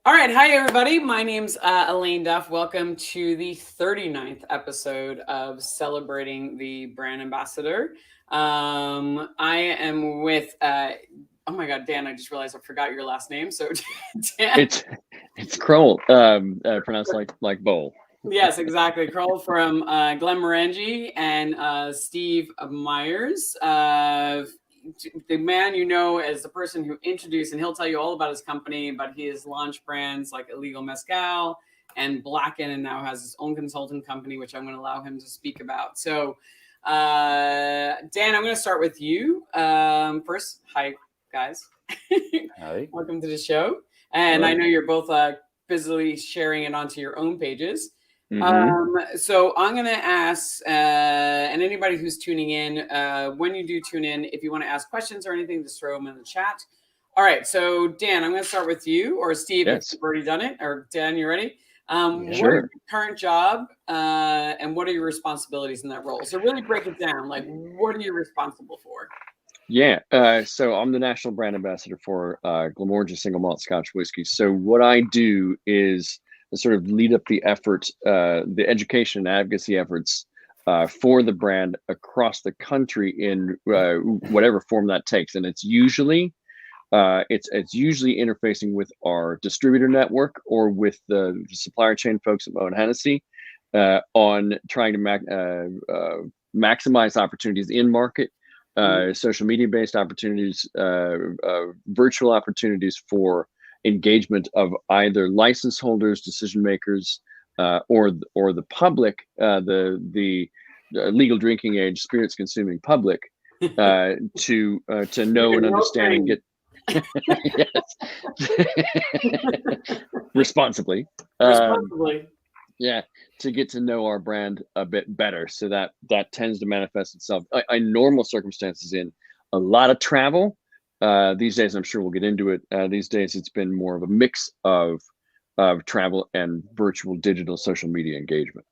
All right. Hi, everybody. My name's Elaine Duff. Welcome to the 39th episode of Celebrating the Brand Ambassador. I am with, oh my God, Dan, I just realized I forgot your last name. So, Dan. It's Crowell, pronounced like bowl. Yes, exactly. Crowell from Glenmorangie and Steve Meyers. The man you know as the person who introduced, and he'll tell you all about his company, but he has launched brands like Ilegal Mezcal and Blacken, and now has his own consulting company, which I'm going to allow him to speak about. So, Dan, I'm going to start with you first. Hi, guys. Hi. Welcome to the show. And Hello. I know you're both busily sharing it onto your own pages. Mm-hmm. So I'm going to ask, and anybody who's tuning in, when you do tune in, if you want to ask questions or anything, just throw them in the chat. All right. So Dan, I'm going to start with you, or Steve, Yes. if you've already done it, or Dan, you ready? What is Sure. your current job, and what are your responsibilities in that role? So really break it down. Like, what are you responsible for? Yeah. So I'm the national brand ambassador for Glenmorangie Single Malt Scotch Whisky. So what I do is sort of lead up the effort, the education and advocacy efforts for the brand across the country in whatever form that takes, and it's usually interfacing with our distributor network or with the supplier chain folks at Moe and Hennessy on trying to maximize opportunities in market, social media based opportunities, virtual opportunities for engagement of either license holders, decision makers, or the public, the legal drinking age spirits consuming public, to know and understand and get responsibly. Yeah, to get to know our brand a bit better. So that tends to manifest itself in normal circumstances in a lot of travel. These days, I'm sure we'll get into it. These days, it's been more of a mix of travel and virtual, digital, social media engagement.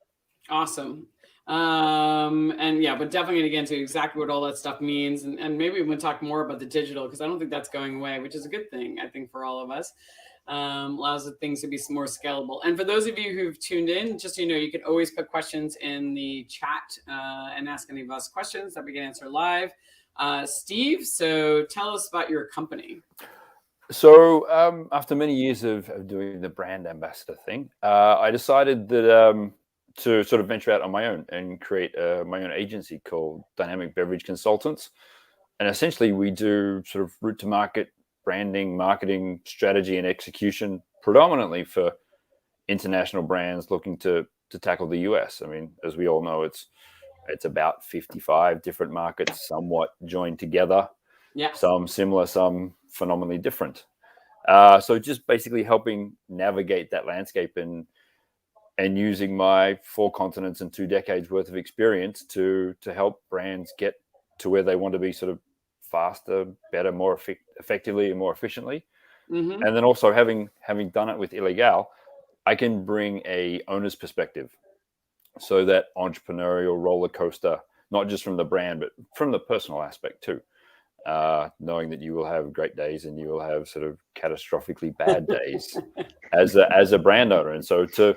Awesome. And yeah, but definitely going to get into exactly what all that stuff means. And maybe we'll talk more about the digital, because I don't think that's going away, which is a good thing, I think, for all of us. Allows the things to be more scalable. And for those of you who've tuned in, just so you know, you can always put questions in the chat and ask any of us questions that we can answer live. Steve, so tell us about your company. So after many years of doing the brand ambassador thing, I decided that to sort of venture out on my own and create my own agency called Dynamic Beverage Consultants. And essentially we do sort of route to market branding, marketing, strategy, and execution predominantly for international brands looking to tackle the US. I mean, as we all know, it's about 55 different markets, somewhat joined together. Yes. Some similar, some phenomenally different. So just basically helping navigate that landscape and using my 4 continents and 2 decades worth of experience to help brands get to where they want to be, sort of faster, better, more effectively, and more efficiently. Mm-hmm. And then also having done it with Ilegal, I can bring a owner's perspective. So that entrepreneurial roller coaster, not just from the brand, but from the personal aspect too. Knowing that you will have great days and you will have sort of catastrophically bad days as a brand owner. And so to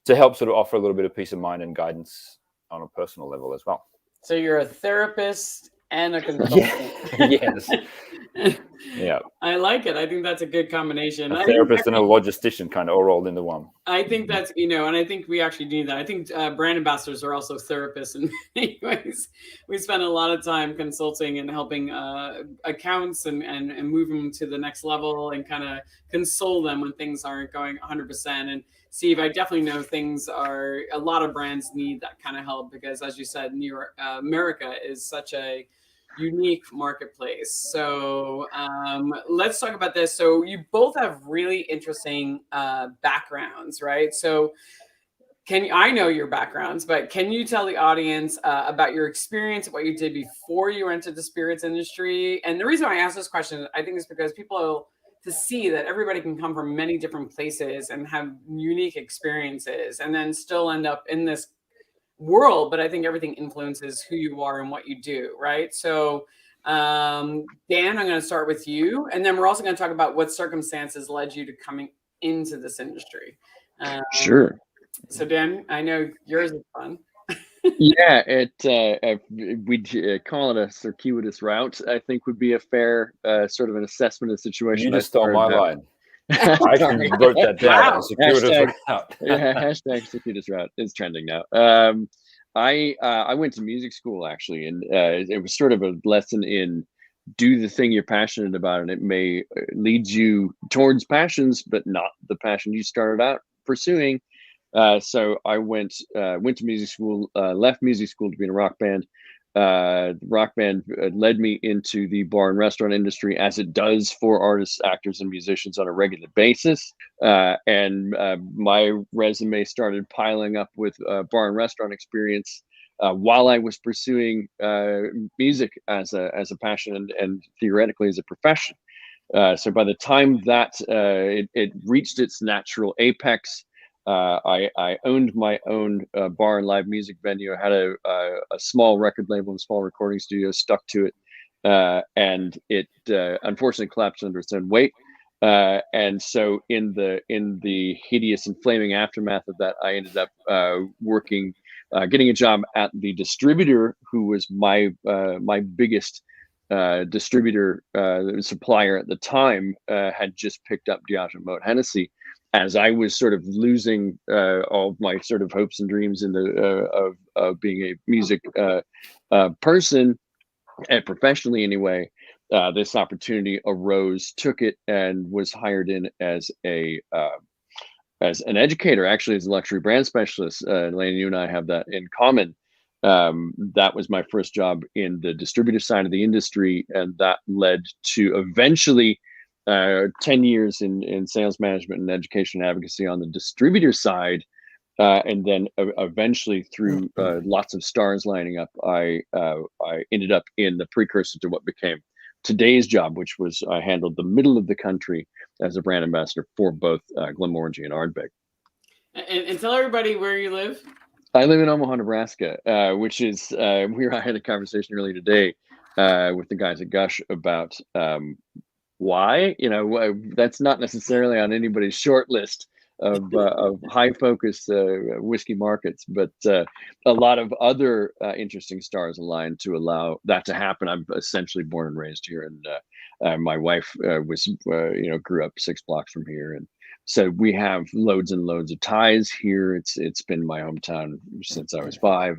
help sort of offer a little bit of peace of mind and guidance on a personal level as well. So you're a therapist and a consultant. Yes. Yeah. I like it. I think that's a good combination. A therapist and a logistician kind of all rolled into one. I think that's, and I think we actually need that. I think brand ambassadors are also therapists in many ways. We spend a lot of time consulting and helping accounts and move them to the next level and kind of console them when things aren't going 100%. And Steve, I definitely know a lot of brands need that kind of help, because as you said, America is such a unique marketplace. So let's talk about this. So you both have really interesting backgrounds, right? So I know your backgrounds, but can you tell the audience about your experience, what you did before you entered the spirits industry? And the reason I ask this question, I think, is because people to see that everybody can come from many different places and have unique experiences and then still end up in this world. But I think everything influences who you are and what you do, right? So Dan, I'm going to start with you. And then we're also going to talk about what circumstances led you to coming into this industry. Sure. So Dan, I know yours is fun. Yeah, we'd call it a circuitous route, I think would be a fair sort of an assessment of the situation. You just stole my line. I actually Sorry. wrote that down. Wow. Circuitous Hashtag- route. Yeah, hashtag circuitous route is trending now. I went to music school actually, and it was sort of a lesson in do the thing you're passionate about, and it may lead you towards passions, but not the passion you started out pursuing. So I went to music school, left music school to be in a rock band. The rock band led me into the bar and restaurant industry, as it does for artists, actors, and musicians on a regular basis. And my resume started piling up with bar and restaurant experience while I was pursuing music as a passion and theoretically as a profession. So by the time that it reached its natural apex, I owned my own bar and live music venue. I had a small record label and small recording studio, stuck to it, and it unfortunately collapsed under its own weight. And so in the hideous and flaming aftermath of that, I ended up getting a job at the distributor who was my biggest distributor supplier at the time. Had just picked up Diageo Moët Hennessy, as I was sort of losing all of my sort of hopes and dreams in of being a music person, and professionally anyway. This opportunity arose, took it, and was hired in as an educator, actually as a luxury brand specialist. Elaine, you and I have that in common. That was my first job in the distributor side of the industry, and that led to eventually 10 years in sales management and education and advocacy on the distributor side. And then eventually, through lots of stars lining up, I ended up in the precursor to what became today's job, which was I handled the middle of the country as a brand ambassador for both Glenmorangie and Ardbeg. And tell everybody where you live. I live in Omaha, Nebraska, which is where I had a conversation earlier today with the guys at Gush about why. That's not necessarily on anybody's short list of high focus whiskey markets, but a lot of other interesting stars aligned to allow that to happen. I'm essentially born and raised here, and my wife grew up 6 blocks from here, and so we have loads and loads of ties here. It's been my hometown since I was 5,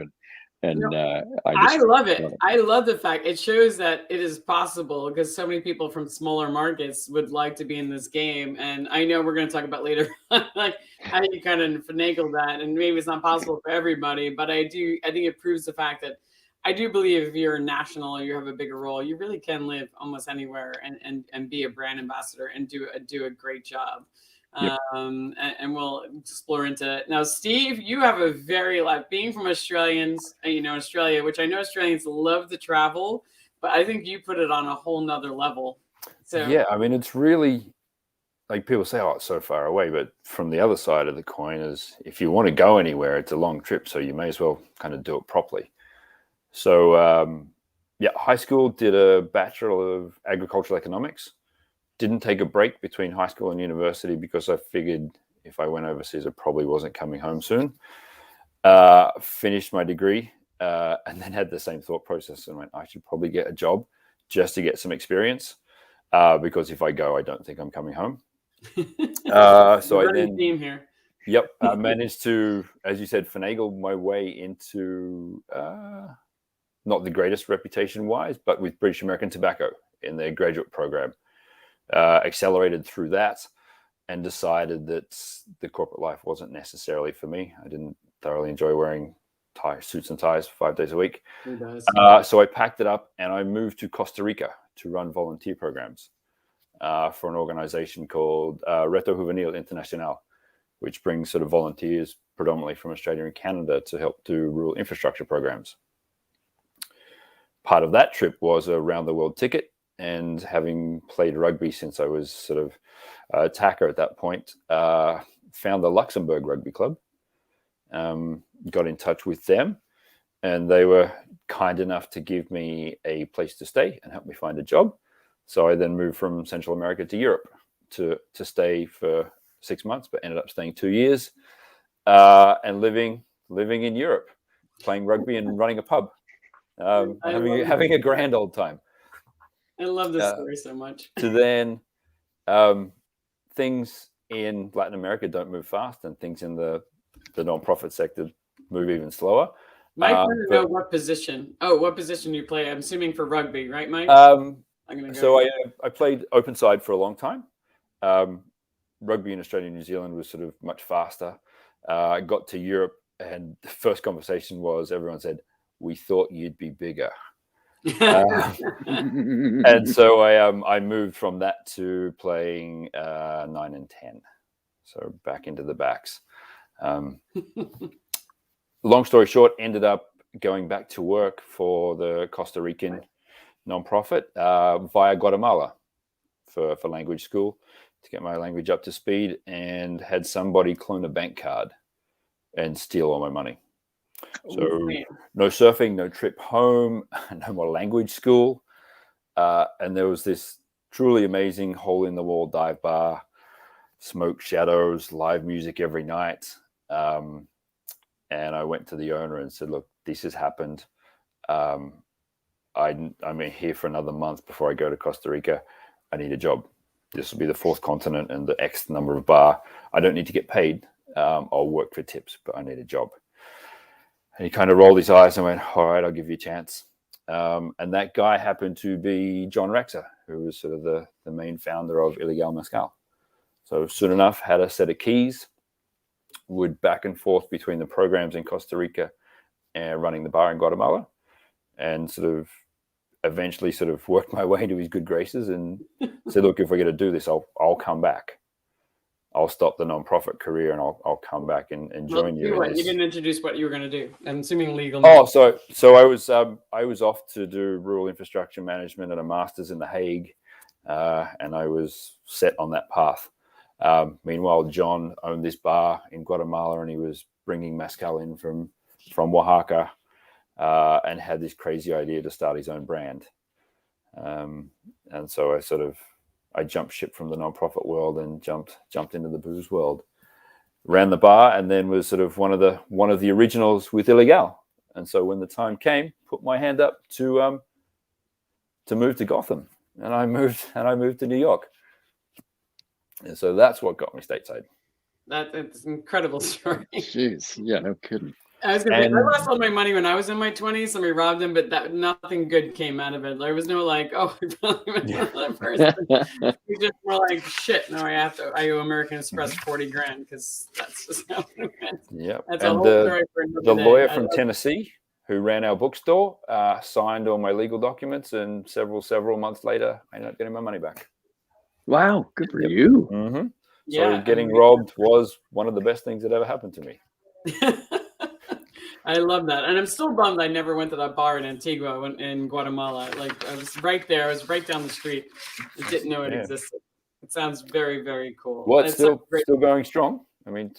and I love it. I love the fact it shows that it is possible, because so many people from smaller markets would like to be in this game. And I know we're going to talk about later, like how you kind of finagle that, and maybe it's not possible for everybody, but I think it proves the fact that I do believe if you're a national or you have a bigger role, you really can live almost anywhere and be a brand ambassador and do a great job. Yep. And we'll explore into it. Now, Steve, you have a very being from Australia, which I know Australians love to travel, but I think you put it on a whole nother level. So yeah, I mean, it's really like people say, oh, it's so far away, but from the other side of the coin is if you want to go anywhere, it's a long trip, so you may as well kind of do it properly. So high school, did a Bachelor of Agricultural Economics. Didn't take a break between high school and university because I figured if I went overseas, I probably wasn't coming home soon. Finished my degree and then had the same thought process and went, I should probably get a job just to get some experience because if I go, I don't think I'm coming home. So I then, team here. Yep, I managed to, as you said, finagle my way into not the greatest reputation-wise, but with British American Tobacco in their graduate program. Accelerated through that and decided that the corporate life wasn't necessarily for me. I didn't thoroughly enjoy wearing suits and ties 5 days a week. Who does? So I packed it up and I moved to Costa Rica to run volunteer programs for an organization called Reto Juvenil Internacional, which brings sort of volunteers predominantly from Australia and Canada to help do rural infrastructure programs. Part of that trip was a round the world ticket. And having played rugby since I was sort of a tacker at that point, found the Luxembourg Rugby Club, got in touch with them, and they were kind enough to give me a place to stay and help me find a job. So I then moved from Central America to Europe to stay for 6 months, but ended up staying 2 years and living in Europe, playing rugby and running a pub, having a grand old time. I love this story so much. To then things in Latin America don't move fast, and things in the non-profit sector move even slower. Mike wanted to know what position. Oh, what position you play? I'm assuming for rugby, right, Mike? So I played open side for a long time. Rugby in Australia and New Zealand was sort of much faster. I got to Europe, and the first conversation was everyone said, "We thought you'd be bigger." And so I moved from that to playing 9 and 10, so back into the backs. Long story short, ended up going back to work for the Costa Rican nonprofit via Guatemala for language school to get my language up to speed, and had somebody clone a bank card and steal all my money. So no surfing, no trip home, no more language school. And there was this truly amazing hole in the wall dive bar, smoke shadows, live music every night. And I went to the owner and said, "Look, this has happened. I'm here for another month before I go to Costa Rica. I need a job. This will be the 4th continent and the X number of bar. I don't need to get paid. I'll work for tips, but I need a job." And he kind of rolled his eyes and went, "All right, I'll give you a chance." And that guy happened to be John Rexer, who was sort of the main founder of Ilegal Mezcal. So soon enough, had a set of keys, would back and forth between the programs in Costa Rica and running the bar in Guatemala, and sort of eventually sort of worked my way into his good graces and said, "Look, if we're going to do this, I'll come back. I'll stop the nonprofit career and I'll come back and join you." You didn't introduce what you were going to do. I'm assuming legal. Oh, so I was off to do rural infrastructure management at a master's in The Hague, and I was set on that path. Meanwhile, John owned this bar in Guatemala, and he was bringing mezcal in from Oaxaca, and had this crazy idea to start his own brand. And so I jumped ship from the nonprofit world and jumped into the booze world. Ran the bar, and then was sort of one of the originals with Ilegal. And so when the time came, put my hand up to move to Gotham, and I moved to New York. And so that's what got me stateside. That's an incredible story. Jeez, yeah, no kidding. I was gonna say, I lost all my money when I was in my 20s. Somebody robbed him, but nothing good came out of it. There was no like, "Oh, we probably went to another person." We just were like, "Shit, no, I owe American Express 40 grand," because that's just how it went. Yep. That's a whole story for another the day. lawyer from Tennessee who ran our bookstore signed all my legal documents, and several months later, I ended up getting my money back. Wow, good for you. Mm-hmm. Yeah, so getting robbed was one of the best things that ever happened to me. I love that. And I'm still bummed I never went to that bar in Antigua in Guatemala. Like, I was right there. I was right down the street. I didn't know it existed. It sounds very, very cool. Well, it's still going strong. I mean,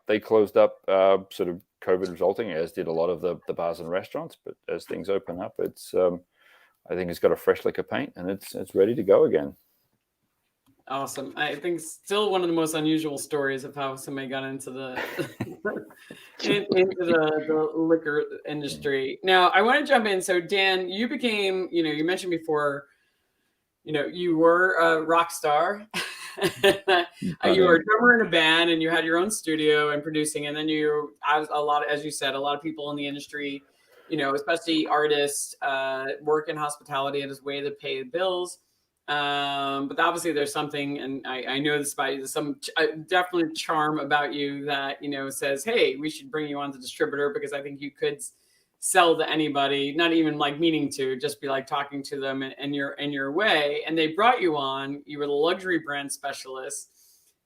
they closed up sort of COVID resulting, as did a lot of the bars and restaurants. But as things open up, it's I think it's got a fresh lick of paint, and it's ready to go again. Awesome. I think still one of the most unusual stories of how somebody got into the the liquor industry. Now, I want to jump in. So, Dan, you became, you mentioned before, you were a rock star. You were a drummer in a band, and you had your own studio and producing. And then as you said, a lot of people in the industry, especially artists, work in hospitality as a way to pay the bills. But obviously there's something, and I know this about you, there's some definitely charm about you that, says, "Hey, we should bring you on as a distributor," because I think you could sell to anybody, not even like meaning to, just be like talking to them in your way. And they brought you on. You were the luxury brand specialist,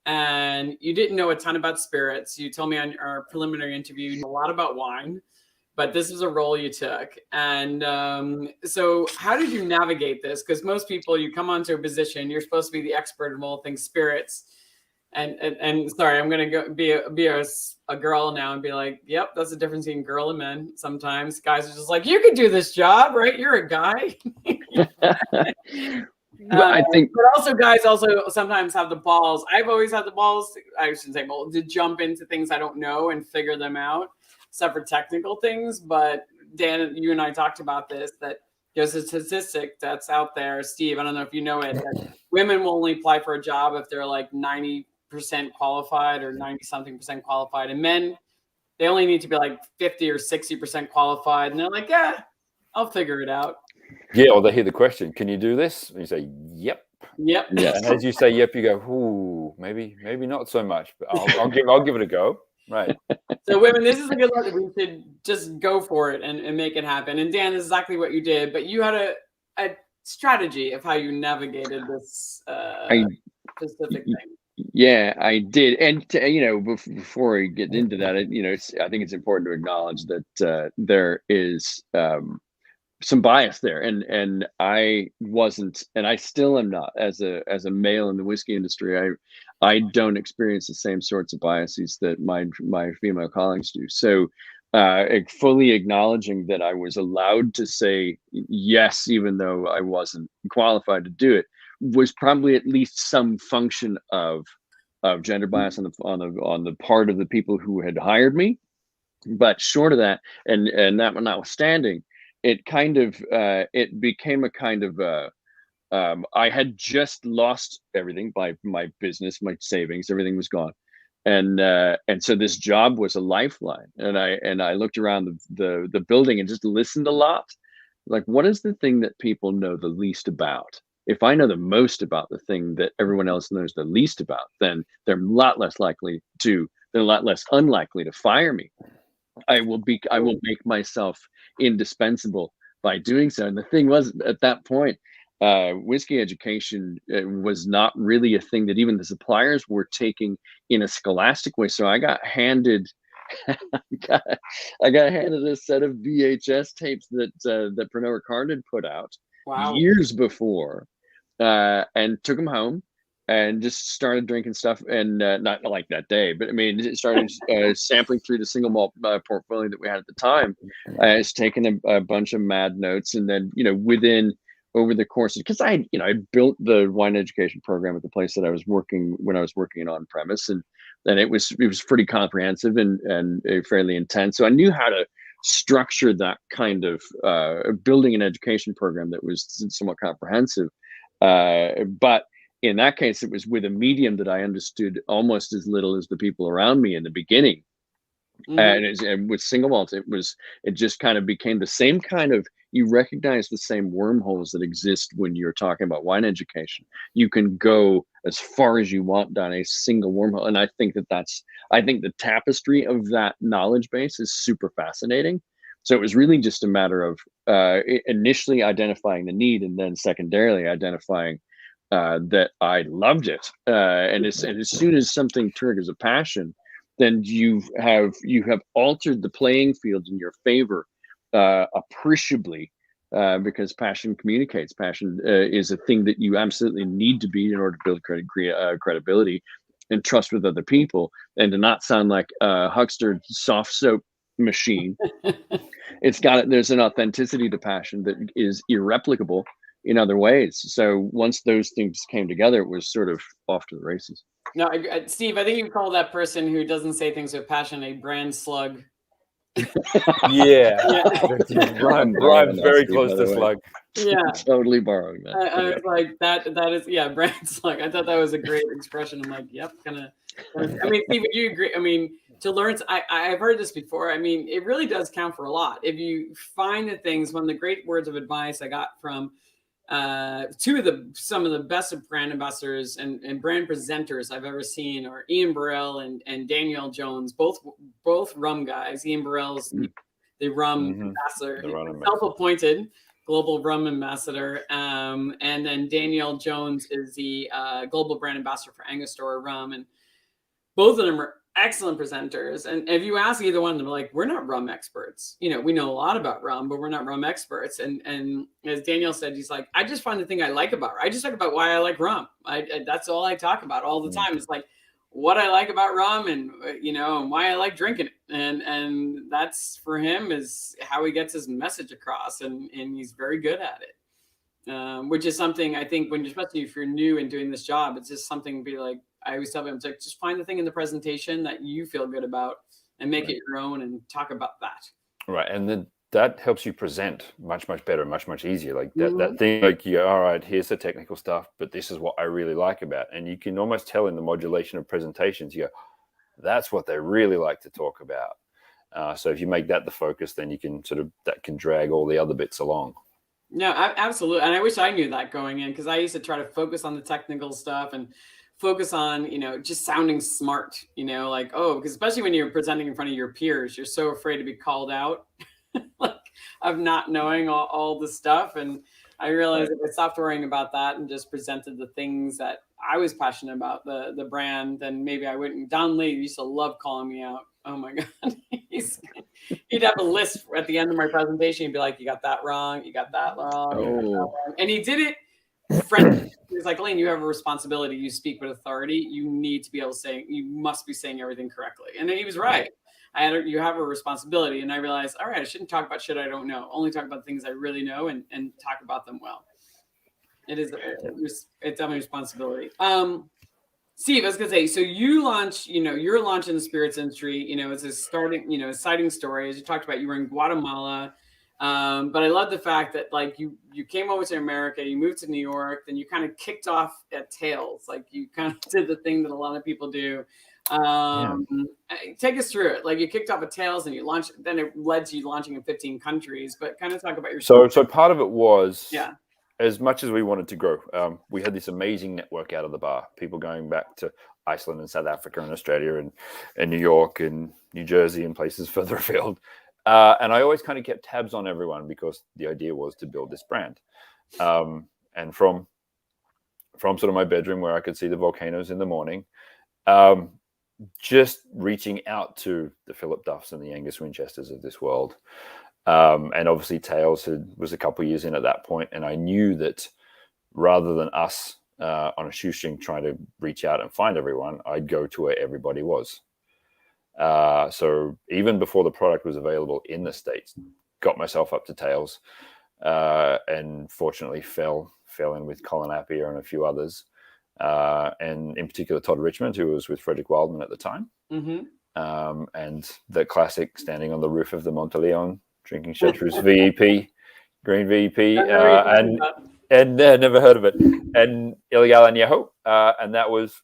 and you didn't know a ton about spirits. You told me on our preliminary interview you know a lot about wine, but this is a role you took. And so how did you navigate this? Because most people, you come onto a position, you're supposed to be the expert of all things spirits. And sorry, I'm going to go be a girl now and be like, yep, that's the difference between girl and men. Sometimes guys are just like, you could do this job, right? You're a guy. I think, but also guys also sometimes have the balls. I've always had the balls. I shouldn't say balls, to jump into things I don't know and figure them out, except for technical things. But Dan, you and I talked about this, that there's a statistic that's out there, Steve, I don't know if you know it, that women will only apply for a job if they're like 90% qualified or 90-something% qualified. And men, they only need to be like 50 or 60% qualified. And they're like, yeah, I'll figure it out. Yeah, or they hear the question, can you do this? And you say, yep. Yep. Yeah. And as you say, yep, you go, ooh, maybe not so much, but I'll give it a go. Right. So women, this is a good one. We should just go for it and make it happen. And Dan, this is exactly what you did, but you had a strategy of how you navigated this specific thing. Yeah, I did. And before I get into that, I think it's important to acknowledge that there is some bias there, and I wasn't, and I still am not, as a male in the whiskey industry. I don't experience the same sorts of biases that my female colleagues do. So fully acknowledging that I was allowed to say yes, even though I wasn't qualified to do it, was probably at least some function of gender bias on the part of the people who had hired me. But short of that, and that notwithstanding, it kind of it became a kind of I had just lost everything, my business, my savings, everything was gone, and so this job was a lifeline. And I looked around the building and just listened a lot. Like, what is the thing that people know the least about? If I know the most about the thing that everyone else knows the least about, then they're a lot less unlikely to fire me. I will make myself indispensable by doing so. And the thing was, at that point, whiskey education was not really a thing that even the suppliers were taking in a scholastic way. So I got handed a set of VHS tapes that Pernod Ricard had put out years before, and took them home and just started drinking stuff. And not like that day, but I mean, it started sampling through the single malt portfolio that we had at the time. It's taken a bunch of mad notes, and then over the course, because I built the wine education program at the place that I was working when I was working on premise, and it was pretty comprehensive and fairly intense. So I knew how to structure that kind of building an education program that was somewhat comprehensive. But in that case, it was with a medium that I understood almost as little as the people around me in the beginning. Mm-hmm. And with single malt, it just kind of became the same kind of, you recognize the same wormholes that exist when you're talking about wine education. You can go as far as you want down a single wormhole. And I think the tapestry of that knowledge base is super fascinating. So it was really just a matter of initially identifying the need, and then secondarily identifying that I loved it. And as soon as something triggers a passion, then you have altered the playing field in your favor appreciably, because passion communicates. Passion is a thing that you absolutely need to be in order to build credibility and trust with other people, and to not sound like a huckster soft soap machine. There's an authenticity to passion that is irreplicable in other ways. So once those things came together, it was sort of off to the races. No, Steve, I think you call that person who doesn't say things with passion a brand slug. Yeah. Rhymes very close to slug. Yeah. Totally borrowing that. I was like, that is, yeah, brand slug. I thought that was a great expression. I'm like, yep, I mean, Steve, would you agree? I mean, to learn, I've heard this before. I mean, it really does count for a lot. If you find the things, one of the great words of advice I got from some of the best of brand ambassadors and brand presenters I've ever seen are Ian Burrell and Daniel Jones, both rum guys. Ian Burrell's the rum ambassador, self-appointed global rum ambassador, and then Daniel Jones is the global brand ambassador for Angostura rum, and both of them are excellent presenters. And if you ask either one of them, like, we're not rum experts. We know a lot about rum, but we're not rum experts. And as Daniel said, he's like, I just find the thing I like about it. I just talk about why I like rum. That's all I talk about all the time. It's like what I like about rum, and and why I like drinking it. And that's, for him, is how he gets his message across, and he's very good at it. which is something I think when, especially if you're new and doing this job, it's just something to be like, I always tell them, it's like, just find the thing in the presentation that you feel good about and make it your own and talk about that. Right. And then that helps you present much, much better, much, much easier. Like that thing, like, you go, all right, here's the technical stuff, but this is what I really like about it. And you can almost tell in the modulation of presentations, you go, that's what they really like to talk about. So if you make that the focus, then you can that can drag all the other bits along. No, absolutely. And I wish I knew that going in, because I used to try to focus on the technical stuff and focus on, just sounding smart, like, because especially when you're presenting in front of your peers, you're so afraid to be called out like of not knowing all the stuff. And I realized if I stopped worrying about that and just presented the things that I was passionate about, the brand, then maybe I wouldn't. Don Lee used to love calling me out. Oh my God. He'd have a list at the end of my presentation. He'd be like, you got that wrong. You got that wrong. You got that wrong. And he did it friendly. He was like, Elaine, you have a responsibility. You speak with authority. You need to be able to say, you must be saying everything correctly. And then he was right. You have a responsibility. And I realized, all right, I shouldn't talk about shit I don't know. Only talk about things I really know and talk about them well. It's definitely a responsibility. Steve, I was gonna say, so you launched, you're launching the spirits industry, it's a exciting story. As you talked about, you were in Guatemala. But I love the fact that like you came over to America, you moved to New York, then you kind of kicked off at Tales. Like you kind of did the thing that a lot of people do. Take us through it. Like you kicked off at Tales and you launched, then it led to you launching in 15 countries, but kind of talk about your So part of it was, as much as we wanted to grow, we had this amazing network out of the bar, people going back to Iceland and South Africa and Australia and New York and New Jersey and places further afield. And I always kind of kept tabs on everyone because the idea was to build this brand. And from sort of my bedroom where I could see the volcanoes in the morning, just reaching out to the Philip Duffs and the Angus Winchesters of this world. And obviously Tales was a couple of years in at that point. And I knew that rather than us on a shoestring trying to reach out and find everyone, I'd go to where everybody was. So even before the product was available in the States, got myself up to Tales, and fortunately fell in with Colin Appiah and a few others, and in particular Todd Richmond, who was with Frederick Wildman at the time. And the classic standing on the roof of the Monteleone, drinking Chartreuse VEP, green VEP, and never heard of it, and Ilegal Añejo, and that was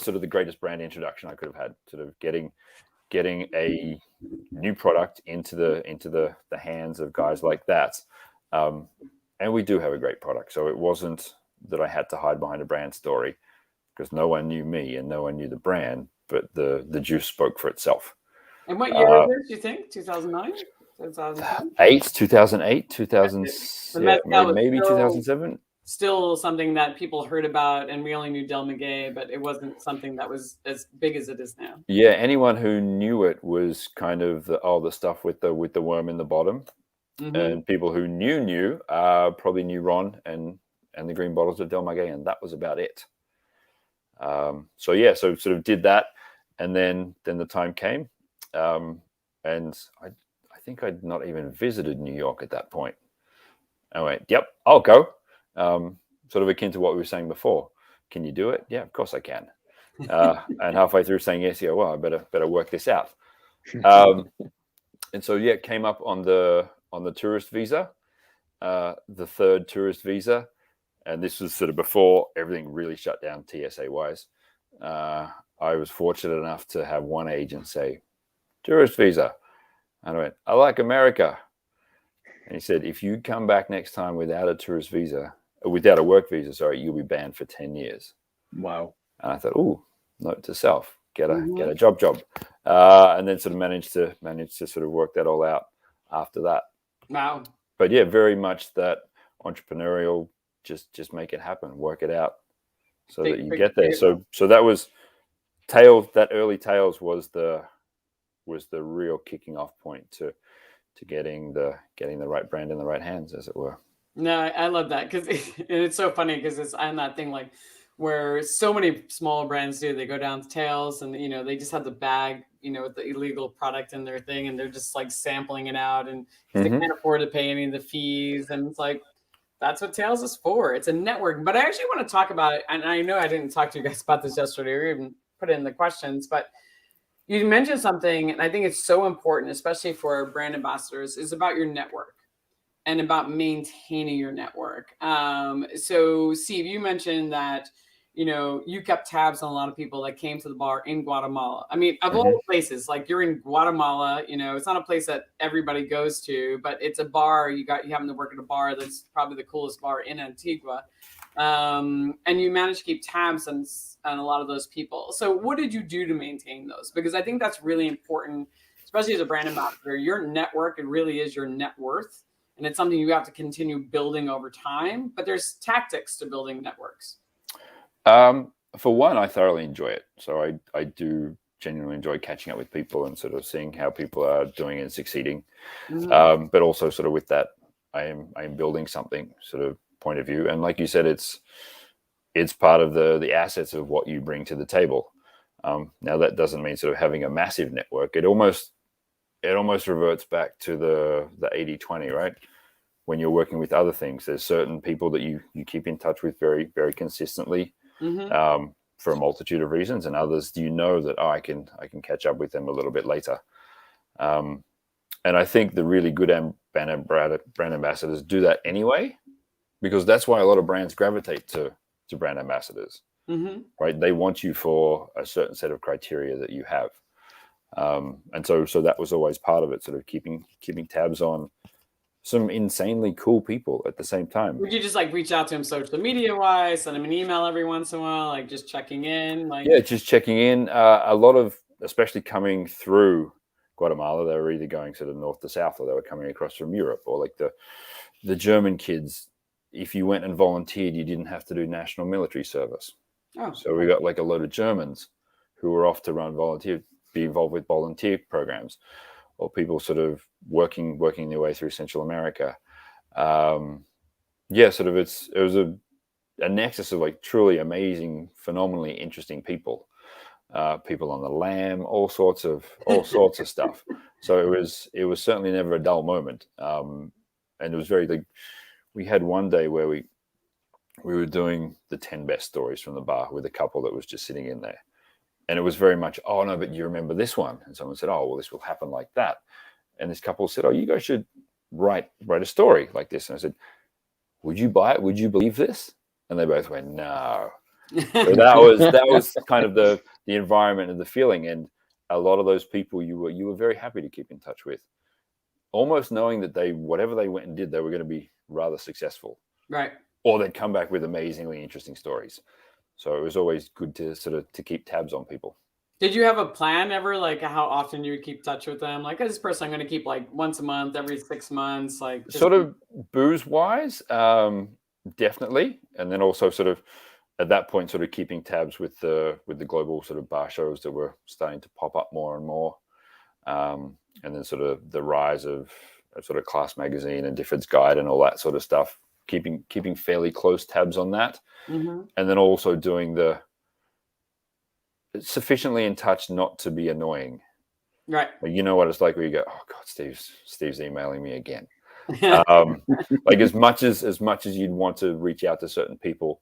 sort of the greatest brand introduction I could have had, sort of getting a new product into the hands of guys like that. And we do have a great product. So it wasn't that I had to hide behind a brand story because no one knew me and no one knew the brand, but the juice spoke for itself. And what year was this, do you think? 2009? 2008, 2000, maybe 2007. Still something that people heard about, and we only knew Del Maguey, but it wasn't something that was as big as it is now. Yeah, anyone who knew it was kind of the stuff with the worm in the bottom, and people who knew probably knew Ron and the green bottles of Del Maguey, and that was about it. So sort of did that, and then the time came, and I think I'd not even visited New York at that point. I went, yep, I'll go. Sort of akin to what we were saying before. Can you do it? Yeah, of course I can. And halfway through saying yes, yeah, well, I better work this out. And so it came up on the tourist visa, the third tourist visa, and this was sort of before everything really shut down TSA wise. I was fortunate enough to have one agent say, tourist visa. And I went, I like America. And he said, if you come back next time without a work visa, sorry, you'll be banned for 10 years. Wow. And I thought, ooh, note to self, get a job. And then sort of managed to sort of work that all out after that. Wow. But yeah, very much that entrepreneurial, just make it happen, work it out so that you get there. So that was Tales, that early Tales was the real kicking off point to getting the right brand in the right hands, as it were. No, I love that because it's so funny because it's on that thing like where so many small brands do. They go down to Tales and they just have the bag, with the illegal product in their thing, and they're just like sampling it out, and they can't afford to pay any of the fees, and it's like That's what Tails is for. It's a network. But I actually want to talk about it. And I know I didn't talk to you guys about this yesterday or even put it in the questions, but you mentioned something, and I think it's so important, especially for brand ambassadors, is about your network and about maintaining your network. So Steve, you mentioned that, you kept tabs on a lot of people that came to the bar in Guatemala. I mean, of all places, like you're in Guatemala, it's not a place that everybody goes to, but it's a bar. You happen to work at a bar that's probably the coolest bar in Antigua. And you managed to keep tabs on a lot of those people. So what did you do to maintain those? Because I think that's really important, especially as a brand ambassador. Your network, it really is your net worth. And it's something you have to continue building over time. But there's tactics to building networks. For one, I thoroughly enjoy it. So I do genuinely enjoy catching up with people and sort of seeing how people are doing and succeeding. But also sort of with that, I am building something sort of point of view. And like you said, it's part of the assets of what you bring to the table. Now that doesn't mean sort of having a massive network. It almost reverts back to the 80-20, right? When you're working with other things, there's certain people that you keep in touch with very, very consistently for a multitude of reasons, and others that I can catch up with them a little bit later. And I think the really good brand ambassadors do that anyway, because that's why a lot of brands gravitate to brand ambassadors, right? They want you for a certain set of criteria that you have. And so that was always part of it, sort of keeping tabs on some insanely cool people at the same time. Would you just like reach out to him social media wise, send him an email every once in a while, like just checking in? Yeah, just checking in. A lot of, especially coming through Guatemala, they were either going sort of north to south, or they were coming across from Europe, or like the German kids. If you went and volunteered, you didn't have to do national military service. So we got like a load of Germans who were off to be involved with volunteer programs, or people sort of working their way through Central America. Sort of it was a nexus of like truly amazing, phenomenally interesting people. People on the lam, all sorts of stuff. So it was certainly never a dull moment. And it was very like, we had one day where we were doing the 10 best stories from the bar with a couple that was just sitting in there. And it was very much, oh no, but you remember this one? And someone said, oh, well, this will happen like that. And this couple said, oh, you guys should write a story like this. And I said, would you buy it? Would you believe this? And they both went, no. So that was kind of the environment and the feeling. And a lot of those people you were very happy to keep in touch with, almost knowing that whatever they went and did, they were going to be rather successful. Right. Or they'd come back with amazingly interesting stories. So it was always good to to keep tabs on people. Did you have a plan ever, like how often you would keep touch with them? Like, this person I'm going to keep like once a month, every 6 months, like sort of booze wise, definitely. And then also sort of at that point, sort of keeping tabs with the global sort of bar shows that were starting to pop up more and more. And then sort of the rise of sort of Class Magazine and Difford's Guide and all that sort of stuff, keeping fairly close tabs on that. And then also doing the sufficiently in touch not to be annoying. Right. Like, you know what it's like where you go, oh God, Steve's emailing me again. Like as much as you'd want to reach out to certain people,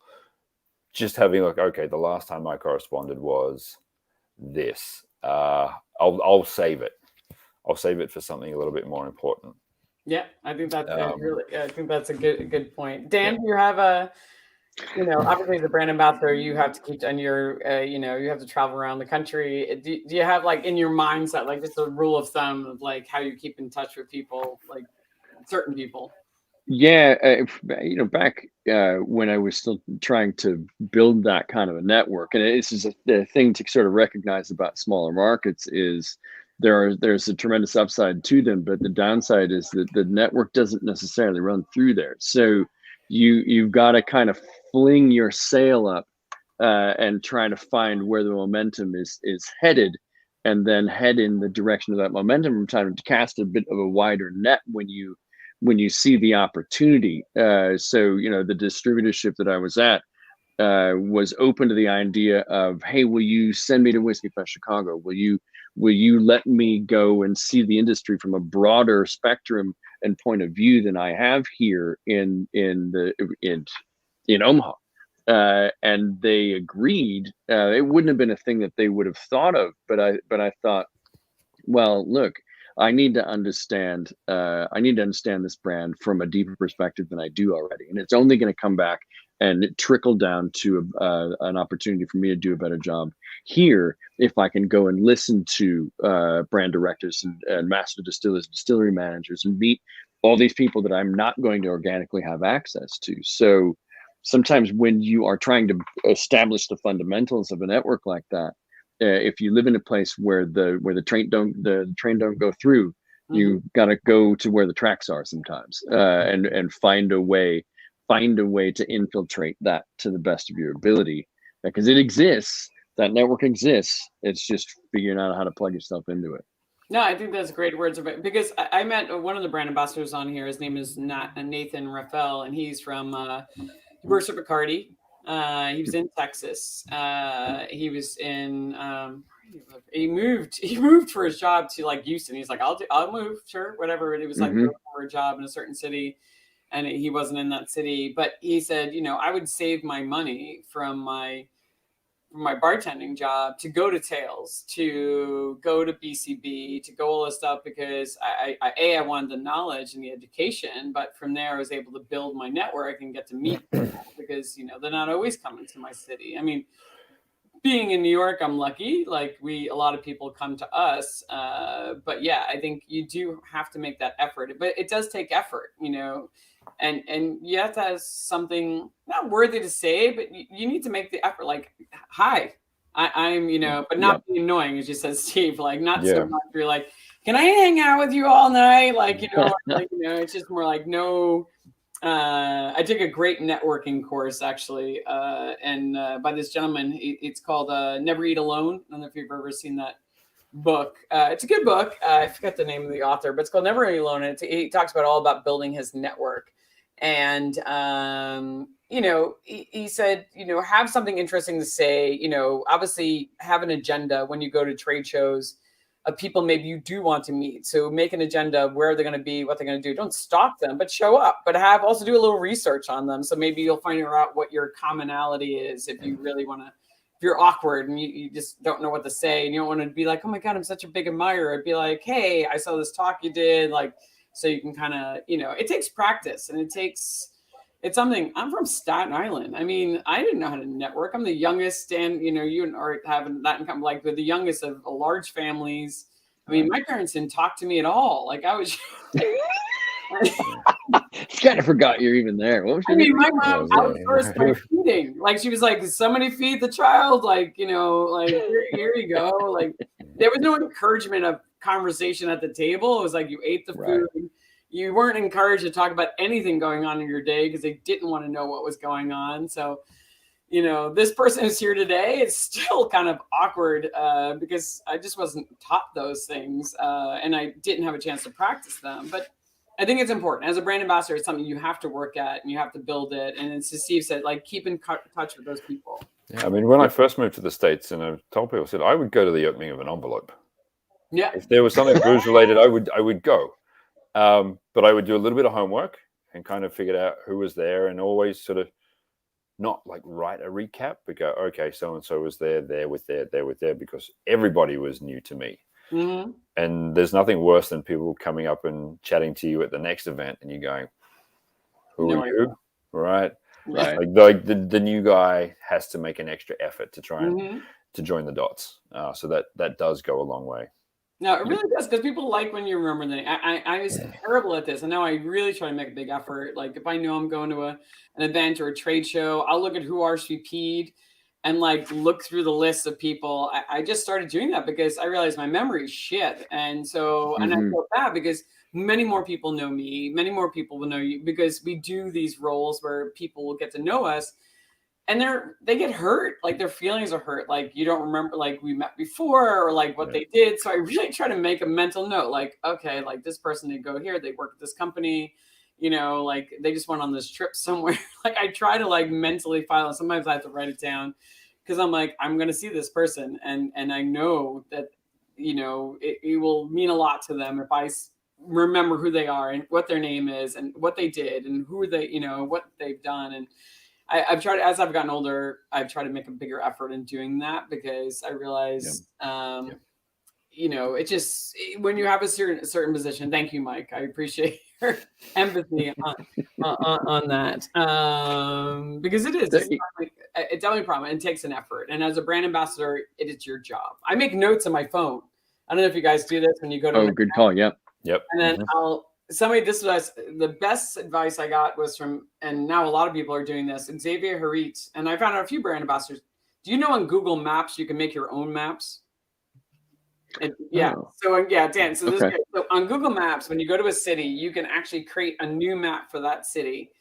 just having like, okay, the last time I corresponded was this. I'll save it. I'll save it for something a little bit more important. Yeah, I think that's a good point. Dan, do you have obviously as a brand ambassador, you have to keep on your, you have to travel around the country. Do you have like in your mindset, like just a rule of thumb of like how you keep in touch with people, like certain people? Yeah, back when I was still trying to build that kind of a network, and this is the thing to sort of recognize about smaller markets is there's a tremendous upside to them, but the downside is that the network doesn't necessarily run through there. So you've got to kind of fling your sail up and try to find where the momentum is headed, and then head in the direction of that momentum from time to cast a bit of a wider net when you see the opportunity. So the distributorship that I was at was open to the idea of, hey, will you send me to Whiskey Fest Chicago? Will you let me go and see the industry from a broader spectrum and point of view than I have here in Omaha. And they agreed. It wouldn't have been a thing that they would have thought of, but I thought, well, look, I need to understand this brand from a deeper perspective than I do already, and it's only going to come back and trickle down to an opportunity for me to do a better job here if I can go and listen to brand directors and master distillers, distillery managers, and meet all these people that I'm not going to organically have access to. So sometimes when you are trying to establish the fundamentals of a network like that, if you live in a place where the train don't go through, you got to go to where the tracks are sometimes, and find a way to infiltrate that to the best of your ability, because it exists. That network exists. It's just figuring out how to plug yourself into it. No, I think that's great words of it, because I met one of the brand ambassadors on here. His name is Nathan Raphael, and he's from he works for Bacardi. He was in Texas. He was in he moved for his job to like Houston. He's like, I'll move, sure, whatever. And it was like for a job in a certain city, and he wasn't in that city. But he said, I would save my money from my bartending job to go to Tails, to go to BCB, to go all this stuff, because I wanted the knowledge and the education, but from there I was able to build my network and get to meet people, because they're not always coming to my city. I mean, being in New York, I'm lucky. Like a lot of people come to us, but yeah, I think you do have to make that effort. But it does take effort, and you have to have something not worthy to say, but you need to make the effort. Like, hi, I'm, but not be annoying, as you said, Steve. Like, not so much. You're like, can I hang out with you all night? Like, it's just more like, no. I took a great networking course actually, and by this gentleman. It's called Never Eat Alone. I don't know if you've ever seen that book. It's a good book. I forget the name of the author, but it's called Never Eat Alone. And he talks about all about building his network. And, he said, have something interesting to say, obviously have an agenda when you go to trade shows of people maybe you do want to meet. So make an agenda of where they're going to be, what they're going to do. Don't stalk them, but show up, but also do a little research on them. So maybe you'll find out what your commonality is if you really want to. You're awkward and you just don't know what to say, and you don't want to be like, oh my God, I'm such a big admirer. I'd be like, hey, I saw this talk you did, like, so you can kind of, it takes practice, and it's something. I'm from Staten Island. I mean, I didn't know how to network. I'm the youngest, and you are having that in common, like, with the youngest of large families. I mean, my parents didn't talk to me at all. Like, I was kind of forgot you're even there. What was your my mom outsourced my feeding. Like, she was like, somebody feed the child. Like, like, here you go. Like, there was no encouragement of conversation at the table. It was like you ate the food. You weren't encouraged to talk about anything going on in your day because they didn't want to know what was going on. So, this person who's here today is still kind of awkward because I just wasn't taught those things and I didn't have a chance to practice them. But I think it's important. As a brand ambassador, it's something you have to work at and you have to build it. And it's, as Steve said, like, keep in touch with those people. Yeah, I mean, when I first moved to the States, and I told people, I said, I would go to the opening of an envelope. Yeah. If there was something booze related, I would go. But I would do a little bit of homework and kind of figure out who was there, and always sort of not like write a recap, but go, okay, so-and-so was there, because everybody was new to me. Mm-hmm. And there's nothing worse than people coming up and chatting to you at the next event and you going, who are you? Right. Like the new guy has to make an extra effort to try and to join the dots. So that does go a long way. No, it really does, because people like when you remember the name. I was terrible at this. I know I really try to make a big effort. Like, if I know I'm going to an event or a trade show, I'll look at who RSVP'd and like look through the list of people. I just started doing that because I realized my memory is shit. And so, and I feel bad because many more people know me. Many more people will know you, because we do these roles where people will get to know us. And they get hurt, like their feelings are hurt. Like, you don't remember, like, we met before, or like what they did. So I really try to make a mental note, like, okay, like this person did go here, they work at this company, like they just went on this trip somewhere. Like, I try to like mentally file it. Sometimes I have to write it down because I'm like, I'm going to see this person. And I know that, it will mean a lot to them if I remember who they are and what their name is and what they did and who they, what they've done. And I've tried, as I've gotten older, I've tried to make a bigger effort in doing that, because I realize, it just, when you have a certain position, thank you, Mike. I appreciate your empathy on that. Because it's definitely a problem. It takes an effort. And as a brand ambassador, it is your job. I make notes on my phone. I don't know if you guys do this when you go to. Oh, good call. Yep. And then this was the best advice I got was from, and now a lot of people are doing this, Xavier Harit. And I found out a few brand ambassadors. Do you know on Google Maps, you can make your own maps? Dan. So this is good. So on Google Maps, when you go to a city, you can actually create a new map for that city.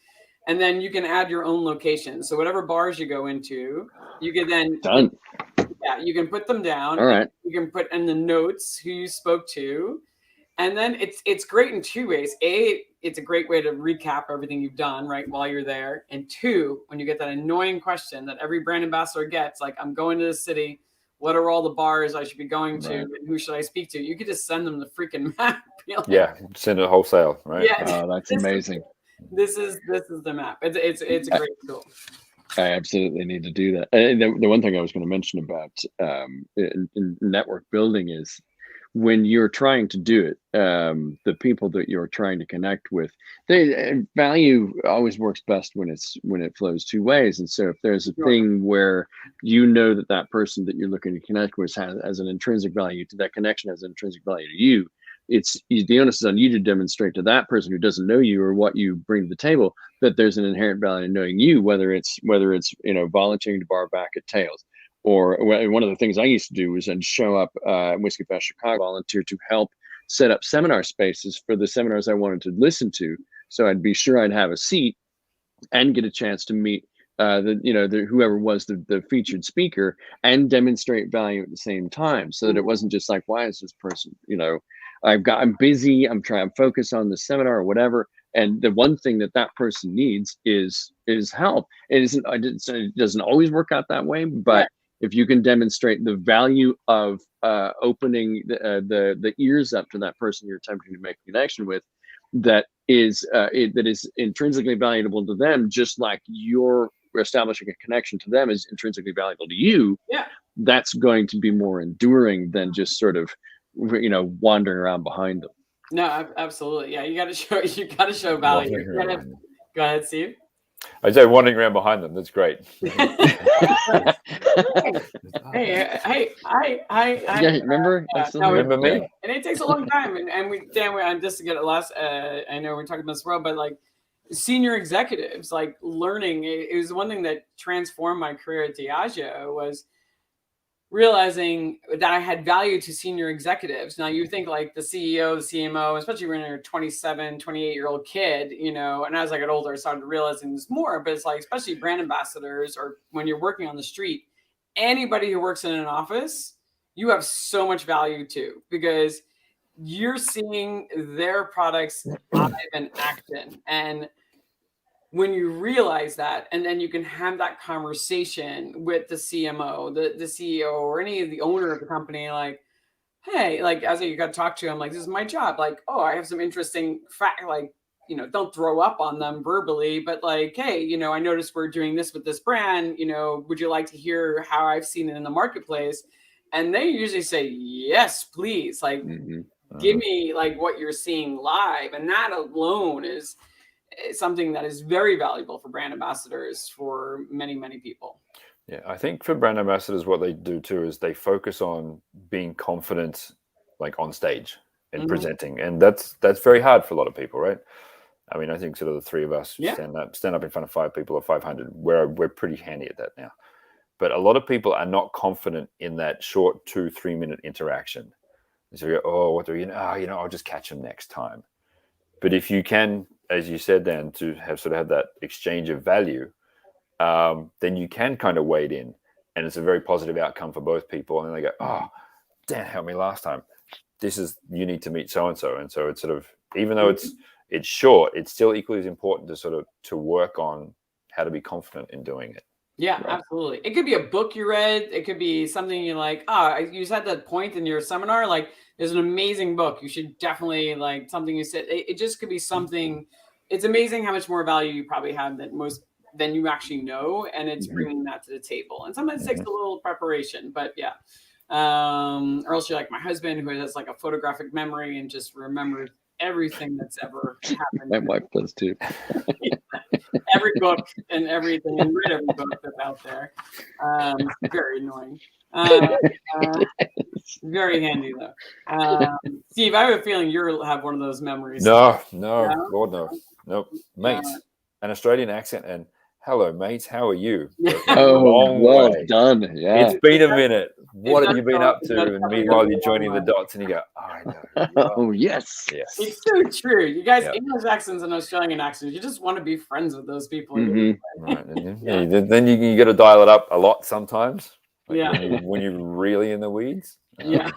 And then you can add your own location. So whatever bars you go into, you can then you can put them down. All right. You can put in the notes who you spoke to. And then it's great in two ways. A, it's a great way to recap everything you've done right while you're there. And two, when you get that annoying question that every brand ambassador gets, like, I'm going to the city, what are all the bars I should be going to, and who should I speak to? You could just send them the freaking map. Send it wholesale, right? Yeah, that's amazing. This is the map. It's a great tool. I absolutely need to do that. And the one thing I was going to mention about in network building is, when you're trying to do it, the people that you're trying to connect with, value always works best when it flows two ways. And so if there's a thing where that person that you're looking to connect with has an intrinsic value to that connection, has an intrinsic value to you, the onus is on you to demonstrate to that person who doesn't know you or what you bring to the table that there's an inherent value in knowing you, whether it's volunteering to bar back at Tails. Or one of the things I used to do was then show up at Whiskey Fest Chicago, volunteer to help set up seminar spaces for the seminars I wanted to listen to. So I'd be sure I'd have a seat and get a chance to meet whoever was the featured speaker and demonstrate value at the same time, so that it wasn't just like, why is this person, I'm busy, I'm trying to focus on the seminar or whatever. And the one thing that person needs is help. It doesn't always work out that way, but if you can demonstrate the value of opening the ears up to that person you're attempting to make a connection with, that is intrinsically valuable to them, just like you're establishing a connection to them is intrinsically valuable to you. That's going to be more enduring than just sort of wandering around behind them. No, absolutely. Yeah, you got to show value. Go ahead, Steve. I say wandering around behind them. That's great. hey, remember? Remember me? And it takes a long time. And just to get it last, I know we're talking about this world, but like senior executives, like learning, it was one thing that transformed my career at Diageo was realizing that I had value to senior executives. Now you think like the CEO, the CMO, especially when you're a 27, 28-year-old kid, and as I got older, I started realizing this more, but it's like, especially brand ambassadors, or when you're working on the street, anybody who works in an office, you have so much value to, because you're seeing their products live in action. And when you realize that, and then you can have that conversation with the CMO, the CEO, or any of the owner of the company, like, hey, like, as you got to talk to them, like, this is my job. Like, oh, I have some interesting fact, like, don't throw up on them verbally, but like, hey, I noticed we're doing this with this brand, would you like to hear how I've seen it in the marketplace? And they usually say, yes, please. Like, give me like what you're seeing live. And that alone is something that is very valuable for brand ambassadors for many, many people. Yeah, I think for brand ambassadors, what they do too is they focus on being confident, like on stage and presenting, and that's very hard for a lot of people, right? I mean, I think sort of the three of us stand up in front of 5 people or 500. We're pretty handy at that now, but a lot of people are not confident in that short 2-3 minute interaction. And so you go, oh, what do you know? I'll just catch them next time. But if you can, as you said, Dan, to have that exchange of value, then you can kind of wade in, and it's a very positive outcome for both people. And then they go, oh, Dan helped me last time. You need to meet so-and-so. And so it's sort of, even though it's short, it's still equally as important to to work on how to be confident in doing it. Yeah, Right. absolutely. It could be a book you read. It could be something you like. Ah, you said that point in your seminar. Like, there's an amazing book. You should definitely like something you said. It just could be something. It's amazing how much more value you probably have than you actually know, and it's Mhm. bringing that to the table. And sometimes it takes Mhm. a little preparation, but yeah. Or else you're like my husband, who has like a photographic memory and just remembers everything that's ever happened. My wife does too. Every book and everything, and read every book that's out there. Very annoying. Uh, uh, Very handy though. Steve, I have a feeling you'll have one of those memories. No, No? Lord, no. Nope. Uh, Mate, an Australian accent and hello, mates, how are you? yeah. Goes a Oh, long well way. done. Yeah. It's been a minute. What have does you been go- up it to? does And definitely meanwhile, go you're a long joining the way. dots and you go, I know. You are. Oh, yes. Yes. It's so true. You guys, Yeah. English accents and Australian accents, you just want to be friends with those people. Mhm. Right. And then you got to dial it up a lot sometimes. Like Yeah. when you're really in the weeds. Yeah.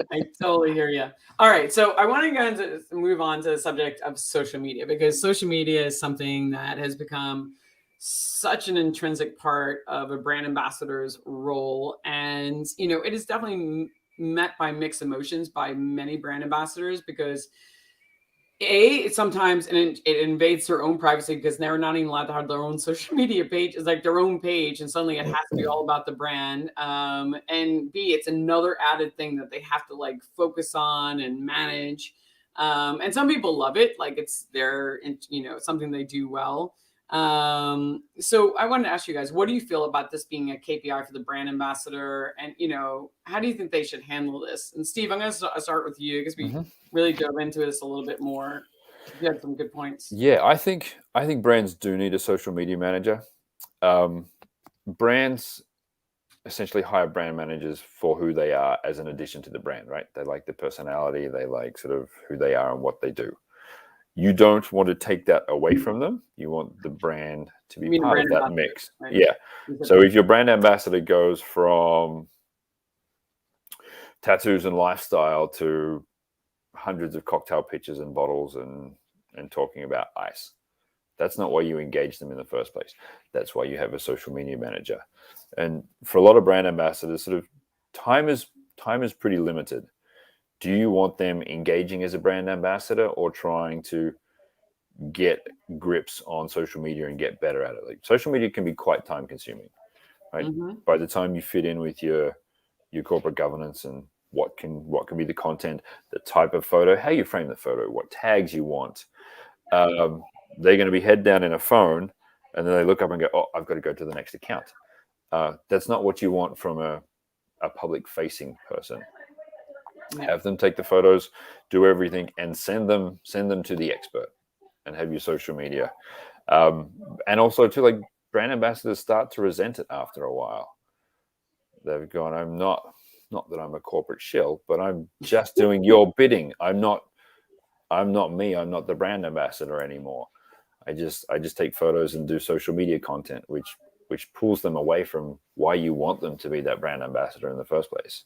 I totally hear you. All right, so I want to move on to the subject of social media, because social media is something that has become such an intrinsic part of a brand ambassador's role, and it is definitely met by mixed emotions by many brand ambassadors, because sometimes it invades their own privacy, because they're not even allowed to have their own social media page. It's like their own page, and suddenly it has to be all about the brand. And B, it's another added thing that they have to like focus on and manage. And some people love it, like it's something they do well. So I wanted to ask you guys, what do you feel about this being a KPI for the brand ambassador? And how do you think they should handle this? And Steve, I'm going to start with you, because we really dove into this a little bit more. You had some good points. Yeah, I think brands do need a social media manager. Brands essentially hire brand managers for who they are as an addition to the brand, right? They like the personality, they like sort of who they are and what they do. You don't want to take that away from them. You want the brand to be part of that mix. Right? Yeah. So if your brand ambassador goes from tattoos and lifestyle to hundreds of cocktail pictures and bottles and talking about ice, that's not why you engage them in the first place. That's why you have a social media manager. And for a lot of brand ambassadors, sort of time is pretty limited. Do you want them engaging as a brand ambassador or trying to get grips on social media and get better at it? Like, social media can be quite time consuming, right? By the time you fit in with your corporate governance and what can be the content, the type of photo, how you frame the photo, what tags you want, they're going to be head down in a phone, and then they look up and go, oh, I've got to go to the next account. That's not what you want from a public facing person. Have them take the photos, do everything, and send them to the expert, and have your social media. And also too, like, brand ambassadors start to resent it after a while. They've gone, I'm not that I'm a corporate shill, but I'm just doing your bidding. I'm not me. I'm not the brand ambassador anymore. I just take photos and do social media content, which pulls them away from why you want them to be that brand ambassador in the first place.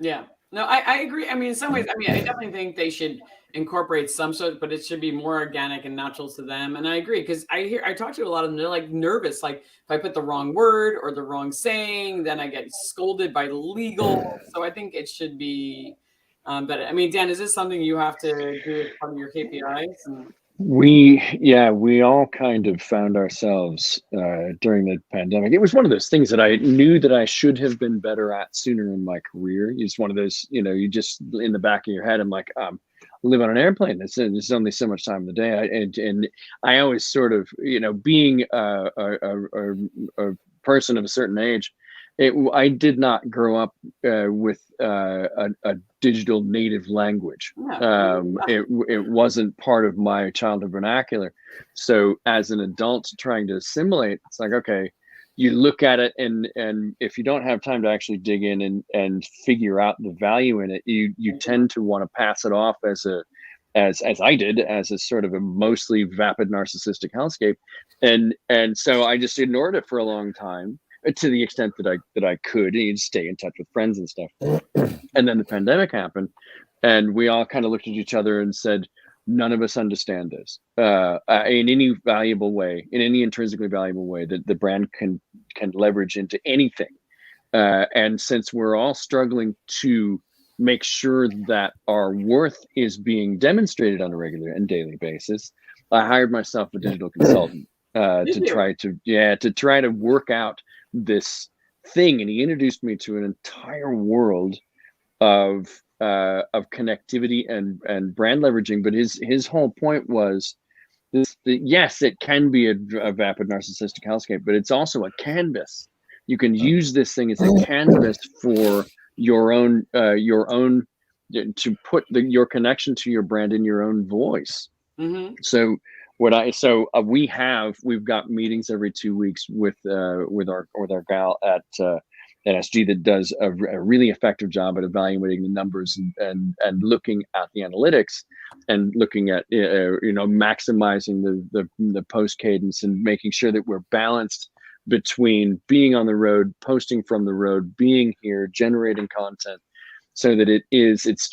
Yeah. No, I agree. I mean, in some ways, I definitely think they should incorporate some sort, but it should be more organic and natural to them. And I agree, because I talk to a lot of them. They're like nervous. Like, if I put the wrong word or the wrong saying, then I get scolded by legal. So I think it should be better. I mean, Dan, is this something you have to do as part of your KPIs? We all kind of found ourselves during the pandemic. It was one of those things that I knew that I should have been better at sooner in my career. It's one of those, you just in the back of your head, I'm like, I live on an airplane. There's only so much time in the day. And I always sort of, being a person of a certain age, I did not grow up with a digital native language. It wasn't part of my childhood vernacular. So as an adult trying to assimilate, it's like, okay, you look at it, and if you don't have time to actually dig in and figure out the value in it, you tend to want to pass it off as I did, as a sort of a mostly vapid narcissistic hellscape. And so I just ignored it for a long time, to the extent that I could, and you'd stay in touch with friends and stuff. And then the pandemic happened, and we all kind of looked at each other and said, none of us understand this in any valuable way, in any intrinsically valuable way that the brand can leverage into anything. And since we're all struggling to make sure that our worth is being demonstrated on a regular and daily basis, I hired myself a digital consultant to try to work out this thing. And he introduced me to an entire world of connectivity and brand leveraging. But his whole point was this: yes, it can be a vapid narcissistic hellscape, but it's also a canvas. You can use this thing as a canvas for your own to put your connection to your brand in your own voice. Mm-hmm. So we've got meetings every 2 weeks with our gal at SG that does a really effective job at evaluating the numbers and looking at the analytics and looking at maximizing the post cadence and making sure that we're balanced between being on the road, posting from the road, being here, generating content, so that it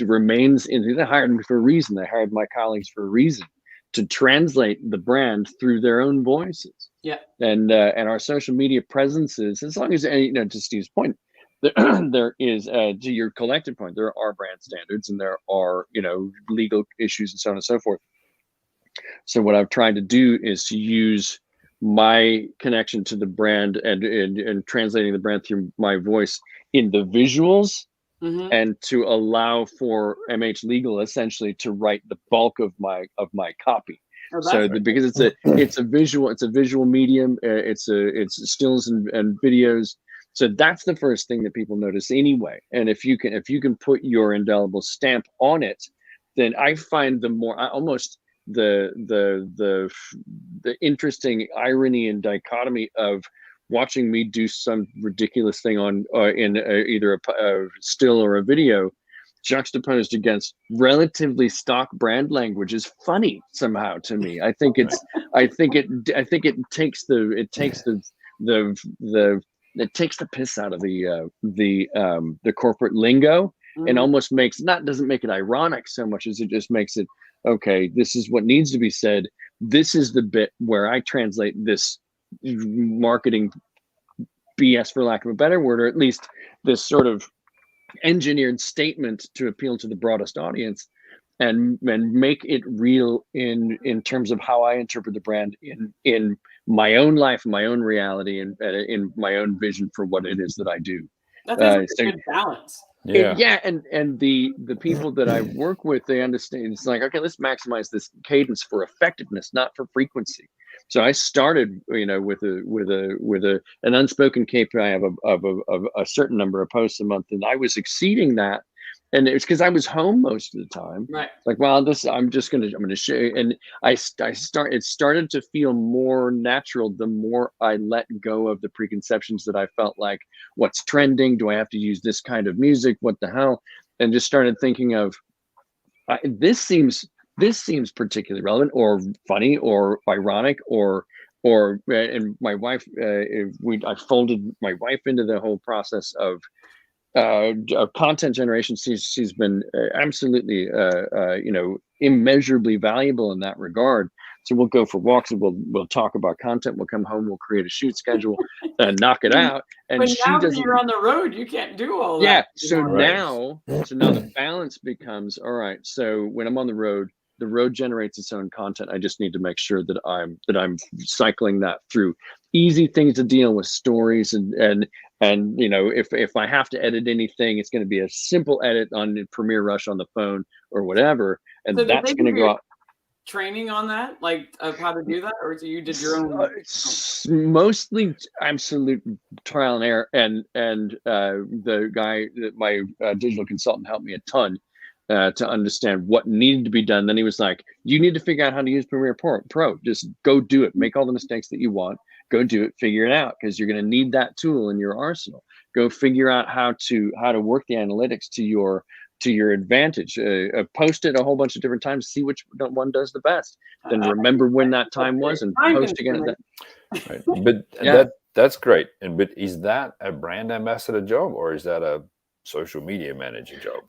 remains. They hired me for a reason. They hired my colleagues for a reason, to translate the brand through their own voices. Yeah. And our social media presences, as long as, to Steve's point, there is, to your collective point, there are brand standards and there are, legal issues and so on and so forth. So what I've tried to do is to use my connection to the brand and translating the brand through my voice in the visuals, mm-hmm. and to allow for MH Legal essentially to write the bulk of my copy. So because it's a visual medium, it's stills and videos. So that's the first thing that people notice anyway. And if you can put your indelible stamp on it, then I find the more almost the interesting irony and dichotomy of watching me do some ridiculous thing on in either a still or a video, juxtaposed against relatively stock brand language, is funny somehow to me. I think it takes the piss out of the corporate lingo, mm-hmm. and almost doesn't make it ironic so much as it just makes it, okay, this is what needs to be said. This is the bit where I translate this marketing BS, for lack of a better word, or at least this sort of engineered statement to appeal to the broadest audience, and make it real in terms of how I interpret the brand in my own life, my own reality, and in my own vision for what it is that I do. That's a good balance. Yeah. And the people that I work with, they understand. It's like, okay, let's maximize this cadence for effectiveness, not for frequency. So I started, with an unspoken KPI of a certain number of posts a month, and I was exceeding that. And it's because I was home most of the time. Right. Like, well, I'm going to show you. And it started to feel more natural the more I let go of the preconceptions that I felt like, what's trending? Do I have to use this kind of music? What the hell? And just started thinking of, this seems particularly relevant or funny or ironic or and my wife, I folded my wife into the whole process of content generation. She's been absolutely immeasurably valuable in that regard. So we'll go for walks and we'll talk about content. We'll come home, we'll create a shoot schedule and knock it out. And but she now doesn't. When you're on the road, you can't do all that. Yeah. So now the balance becomes, all right, so when I'm on the road generates its own content. I just need to make sure that I'm cycling that through. Easy things to deal with, stories and if I have to edit anything, it's going to be a simple edit on Premiere Rush on the phone or whatever, and so that's going to go out. Training on that, like of how to do that, or so you did your own? Mostly absolute trial and error, and the guy that my digital consultant helped me a ton to understand what needed to be done. Then he was like, you need to figure out how to use Premiere Pro. Just go do it. Make all the mistakes that you want. Go do it. Figure it out, because you're going to need that tool in your arsenal. Go figure out how to work the analytics to your advantage. Post it a whole bunch of different times. See which one does the best. Then remember when that time was and post again. Right. But that's great. But is that a brand ambassador job, or is that a social media manager job?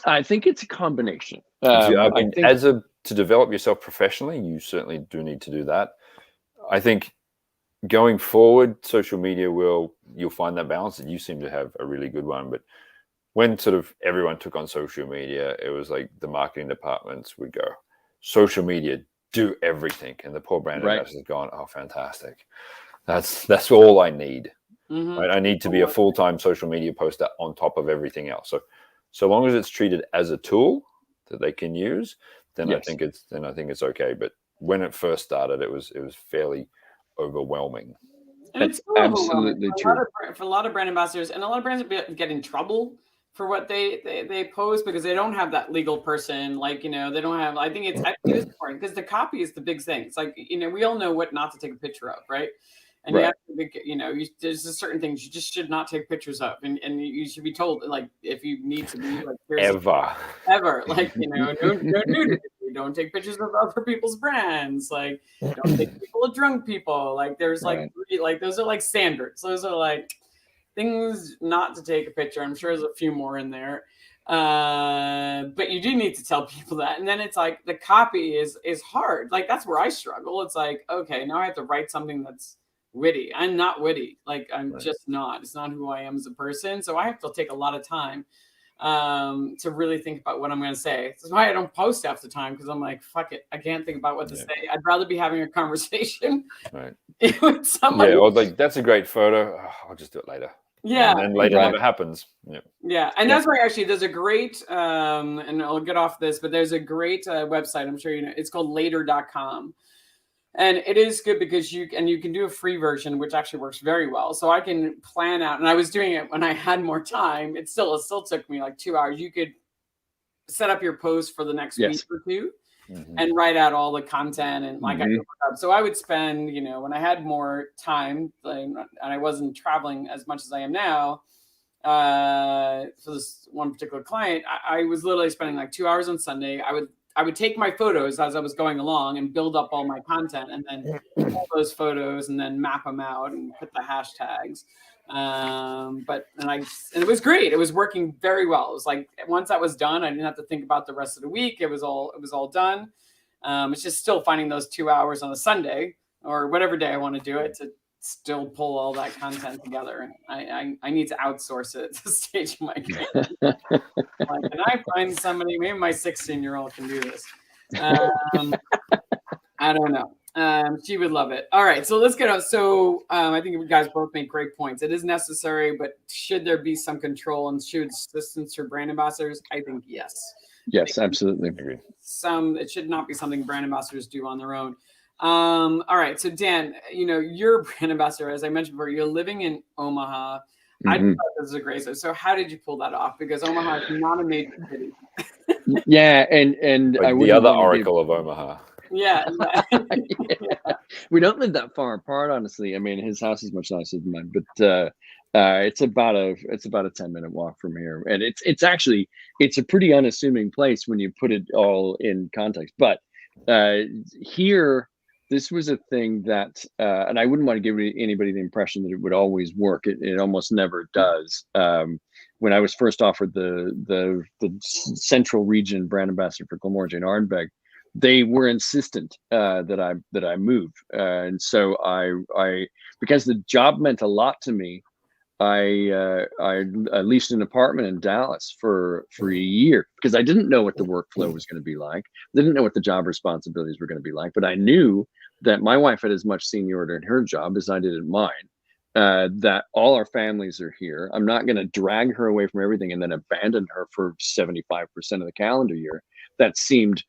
I think it's a combination. As a to develop yourself professionally, you certainly do need to do that. I think going forward, social media you'll find that balance, and you seem to have a really good one. But when sort of everyone took on social media, it was like the marketing departments would go, social media, do everything. And the poor brand ambassadors have gone, oh, fantastic. That's all I need. Right? I need to be a full-time social media poster on top of everything else. So long as it's treated as a tool that they can use, then I think it's okay. But when it first started, it was fairly overwhelming. And it's absolutely true for a lot of brand ambassadors, and a lot of brands get in trouble for what they post because they don't have that legal person. Like, they don't have. I think it is important because the copy is the big thing. It's like, we all know what not to take a picture of, right? And you have to, there's just certain things you just should not take pictures of, and you should be told, like, if you need to be like ever, like, no nudity, don't take pictures of other people's brands, like, don't take people of drunk people, like, there's like those are like standards, those are like things not to take a picture. I'm sure there's a few more in there, but you do need to tell people that. And then it's like the copy is hard. Like, that's where I struggle. It's like, okay, now I have to write something that's witty. I'm not witty. Like, I'm just not. It's not who I am as a person. So I have to take a lot of time to really think about what I'm going to say. That's why I don't post half the time, because I'm like, fuck it, I can't think about what to say. I'd rather be having a conversation with somebody. Yeah, or like, that's a great photo. Oh, I'll just do it later. Yeah, and then later never happens. Yeah, and that's why actually there's a great, and I'll get off this, but there's a great website. I'm sure you know. It's called later.com. And it is good because you can do a free version, which actually works very well. So I can plan out, and I was doing it when I had more time. It still took me like 2 hours. You could set up your post for the next week or two, and write out all the content and I could look up. So I would spend, when I had more time, and I wasn't traveling as much as I am now, for this one particular client, I was literally spending like 2 hours on Sunday. I would take my photos as I was going along and build up all my content, and then pull those photos and then map them out and put the hashtags. And it was great. It was working very well. It was like, once that was done, I didn't have to think about the rest of the week. It was all done. It's just still finding those 2 hours on a Sunday or whatever day I want to do it to still pull all that content together. And I need to outsource it at this stage of my career. Like, can I find somebody? Maybe my 16-year-old can do this. I don't know. She would love it. All right, so let's get on. So I think you guys both make great points. It is necessary, but should there be some control and should assistance for brand ambassadors? I think yes. Yes, absolutely. Agree. It should not be something brand ambassadors do on their own. All right, so Dan, you're a brand ambassador, as I mentioned before. You're living in Omaha. I thought this is a great. So how did you pull that off? Because Omaha is not a major city. Yeah, and like the other Oracle of Omaha. Yeah. We don't live that far apart, honestly. I mean, his house is much nicer than mine, but it's about a 10-minute walk from here, and it's a pretty unassuming place when you put it all in context. But here, this was a thing that, and I wouldn't want to give anybody the impression that it would always work. It almost never does. When I was first offered the Central Region brand ambassador for Glenmorangie and Ardbeg, they were insistent that I move, and so I because the job meant a lot to me. I leased an apartment in Dallas for a year because I didn't know what the workflow was going to be like. I didn't know what the job responsibilities were going to be like, but I knew that my wife had as much seniority in her job as I did in mine. That all our families are here. I'm not going to drag her away from everything and then abandon her for 75% of the calendar year. That seemed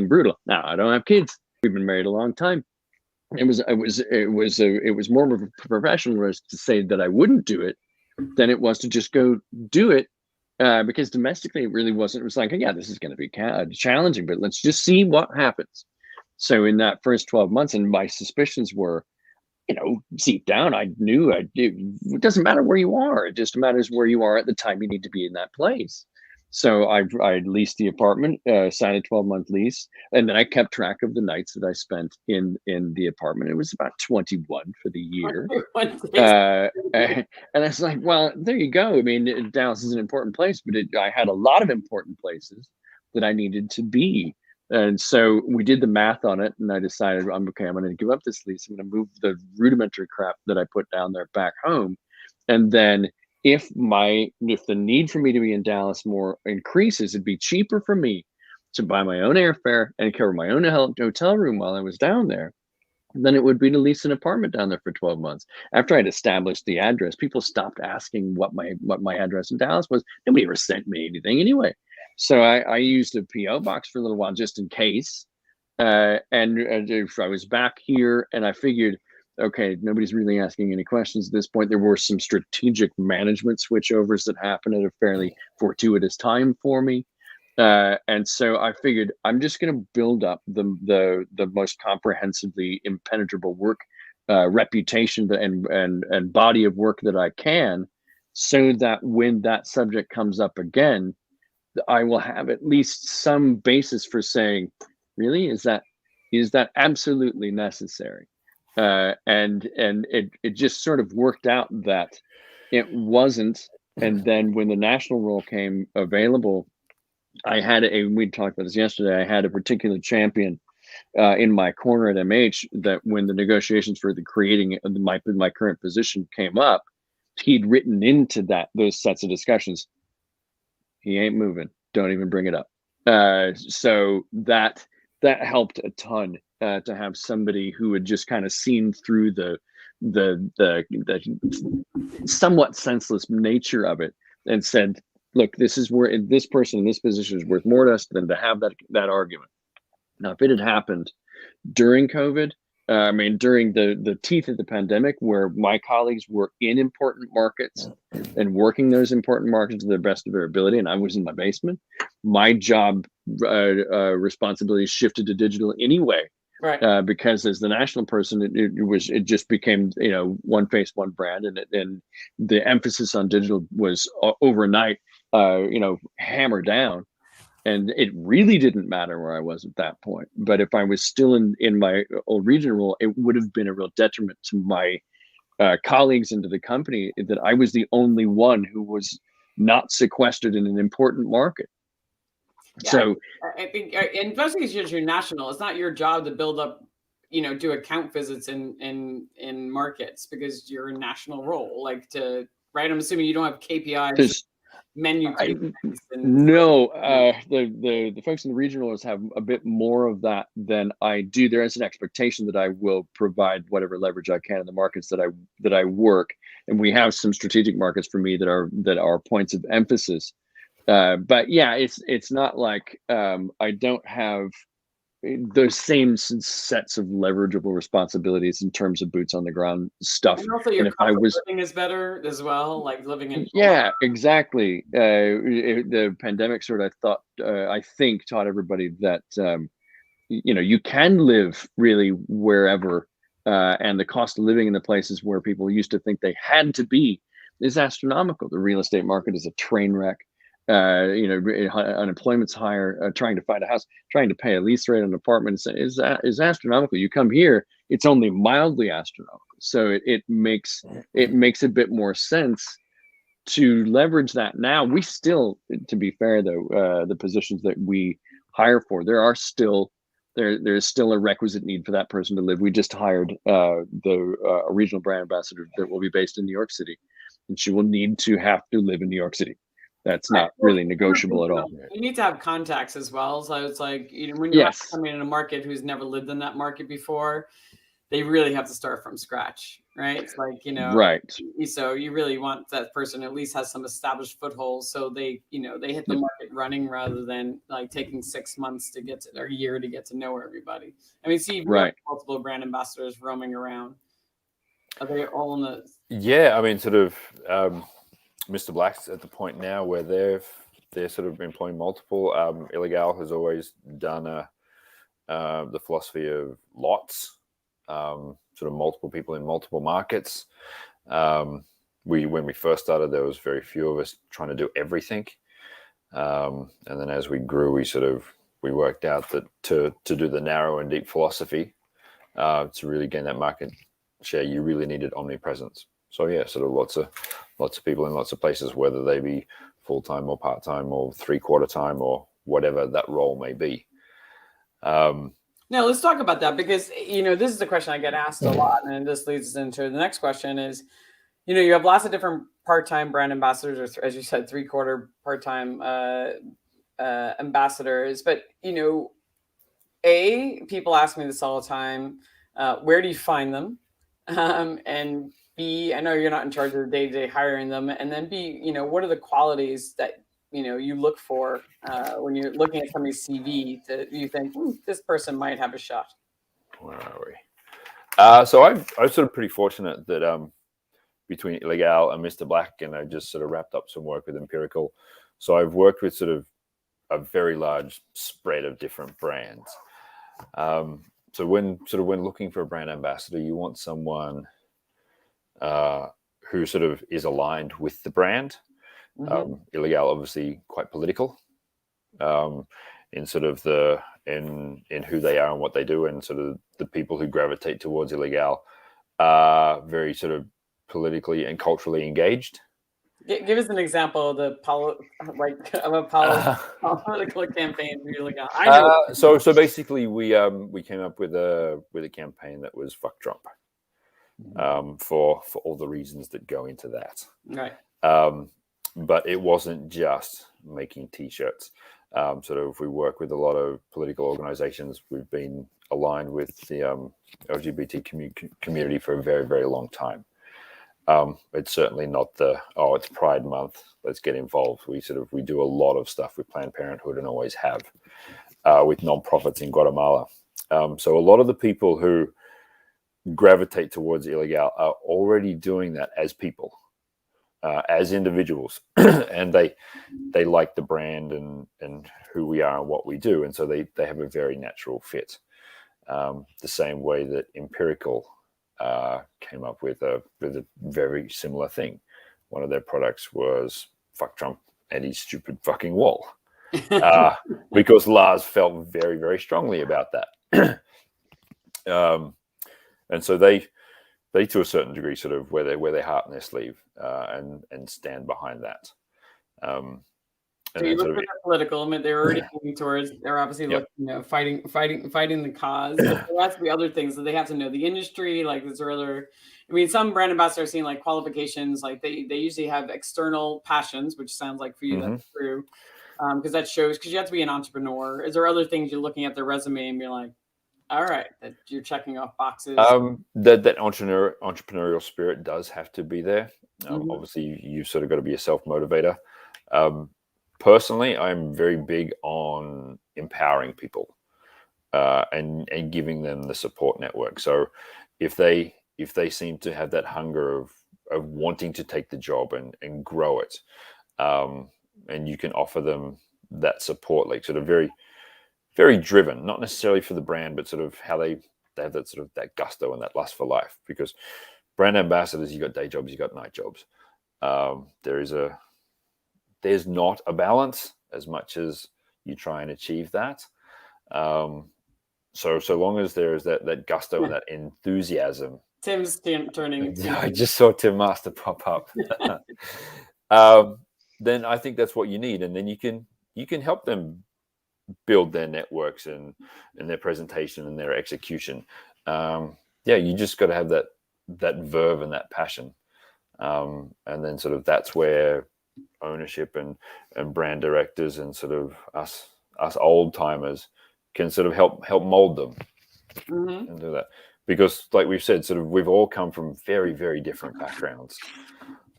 brutal. Now, I don't have kids. We've been married a long time. It was more of a professional risk to say that I wouldn't do it than it was to just go do it, because domestically it really wasn't. It was like, yeah, this is going to be challenging, but let's just see what happens. So in that first 12 months, and my suspicions were, deep down, I knew it doesn't matter where you are. It just matters where you are at the time you need to be in that place. So I leased the apartment, signed a 12-month lease, and then I kept track of the nights that I spent in the apartment. It was about 21 for the year. And I was like, well, there you go. I mean, Dallas is an important place, but I had a lot of important places that I needed to be. And so we did the math on it, and I decided, I'm going to give up this lease. I'm going to move the rudimentary crap that I put down there back home. And then if the need for me to be in Dallas more increases, it'd be cheaper for me to buy my own airfare and cover my own hotel room while I was down there than it would be to lease an apartment down there for 12 months. After I'd established the address, people stopped asking what my address in Dallas was. Nobody ever sent me anything anyway. So I used a PO box for a little while just in case. And if I was back here, and I figured, okay, nobody's really asking any questions at this point. There were some strategic management switchovers that happened at a fairly fortuitous time for me. And so I figured I'm just going to build up the most comprehensively impenetrable work reputation and body of work that I can, so that when that subject comes up again, I will have at least some basis for saying, really, is that absolutely necessary? And it just sort of worked out that it wasn't. And then when the national role came available, we talked about this yesterday, I had a particular champion in my corner at MH that when the negotiations for the creating my current position came up, he'd written into those sets of discussions, he ain't moving, don't even bring it up. So that helped a ton to have somebody who had just kind of seen through the somewhat senseless nature of it and said, look, this is where this person in this position is worth more to us than to have that argument. Now, if it had happened during COVID, during the teeth of the pandemic, where my colleagues were in important markets and working those important markets to the best of their ability, and I was in my basement, my job responsibilities shifted to digital anyway. Right. Because as the national person, it just became one face, one brand, and the emphasis on digital was overnight hammered down, and it really didn't matter where I was at that point. But if I was still in my old regional role, it would have been a real detriment to my colleagues and to the company that I was the only one who was not sequestered in an important market. Yeah, so I think, especially because you're national, it's not your job to build up, do account visits in markets, because you're a national role. Right? I'm assuming you don't have KPIs, menu KPIs. No, the folks in the regionals have a bit more of that than I do. There is an expectation that I will provide whatever leverage I can in the markets that I work, and we have some strategic markets for me that are points of emphasis. But yeah, it's not like I don't have those same sets of leverageable responsibilities in terms of boots on the ground stuff. And also, your living is better as well, like living in. Yeah, exactly. The pandemic I think taught everybody that you can live really wherever, and the cost of living in the places where people used to think they had to be is astronomical. The real estate market is a train wreck. Unemployment's higher. Trying to find a house, trying to pay a lease rate on an apartment is astronomical. You come here, it's only mildly astronomical. So it makes a bit more sense to leverage that. Now, we still, to be fair though, the positions that we hire for, there's still a requisite need for that person to live. We just hired a regional brand ambassador that will be based in New York City, and she will need to have to live in New York City. That's not really negotiable at all. You need to have contacts as well. So it's like, when you're coming in a market who's never lived in that market before, they really have to start from scratch, right? It's like, right. So you really want that person at least has some established footholds, so they hit the market running, rather than like taking 6 months or a year to get to know everybody. See, right. Multiple brand ambassadors roaming around. Are they all in the? Yeah, Mr. Black's at the point now where they're sort of employing multiple. Ilegal has always done the philosophy of lots, sort of multiple people in multiple markets. When we first started, there was very few of us trying to do everything, and then as we grew, we worked out that to do the narrow and deep philosophy, to really gain that market share, you really needed Omni Presence. So yeah, sort of lots of people in lots of places, whether they be full-time or part-time or 3/4 time or whatever that role may be. Now let's talk about that, because this is a question I get asked a lot, and this leads us into the next question is, you have lots of different part-time brand ambassadors, or as you said, 3/4 part-time ambassadors. But people ask me this all the time: where do you find them? And B, I know you're not in charge of the day-to-day hiring them. And then B, what are the qualities that you look for when you're looking at somebody's CV that you think this person might have a shot? Where are we? So I'm sort of pretty fortunate that between Ilegal and Mr. Black, and I just sort of wrapped up some work with Empirical. So I've worked with sort of a very large spread of different brands. So when looking for a brand ambassador, you want someone who sort of is aligned with the brand. Ilegal, obviously, quite political in sort of in who they are and what they do, and sort of the people who gravitate towards Ilegal are very sort of politically and culturally engaged. Give us an example of a political campaign for Ilegal. So basically, we came up with a campaign that was "Fuck Trump," for all the reasons that go into that. Right. But it wasn't just making T-shirts. Sort of, we work with a lot of political organizations. We've been aligned with the LGBT community for a very, very long time. It's certainly not it's Pride Month, let's get involved. We do a lot of stuff with Planned Parenthood and always have, with nonprofits in Guatemala. So a lot of the people who gravitate towards Ilegal are already doing that as people, as individuals, and they like the brand and who we are and what we do, and so they have a very natural fit. The same way that Empirical came up with a very similar thing. One of their products was "Fuck Trump and his stupid fucking wall," because Lars felt very, very strongly about that. And so they to a certain degree sort of wear their heart on their sleeve and stand behind that. So you look for the political. I mean, they're already moving towards. They're obviously fighting the cause. But there has to be other things that they have to know the industry. Like there's other. I mean, some brand ambassadors seeing like qualifications. Like they usually have external passions, which sounds like for you that's true, because that shows. Because you have to be an entrepreneur. Is there other things you're looking at their resume and you're like, all right, that you're checking off boxes? That entrepreneurial spirit does have to be there. Obviously, you've sort of got to be a self-motivator. Personally, I'm very big on empowering people and giving them the support network. So if they seem to have that hunger of wanting to take the job and grow it, and you can offer them that support, like sort of very, very driven, not necessarily for the brand, but sort of how they have that sort of that gusto and that lust for life. Because brand ambassadors, you got day jobs, you got night jobs. There's not a balance as much as you try and achieve that. So long as there is that gusto and that enthusiasm. Tim's turning. Yeah, I just saw Tim Master pop up. Then I think that's what you need, and then you can help them build their networks and their presentation and their execution. You just got to have that verve and that passion, and then sort of that's where ownership and brand directors and sort of us old timers can sort of help mold them and do that, because like we've said, sort of we've all come from very, very different backgrounds.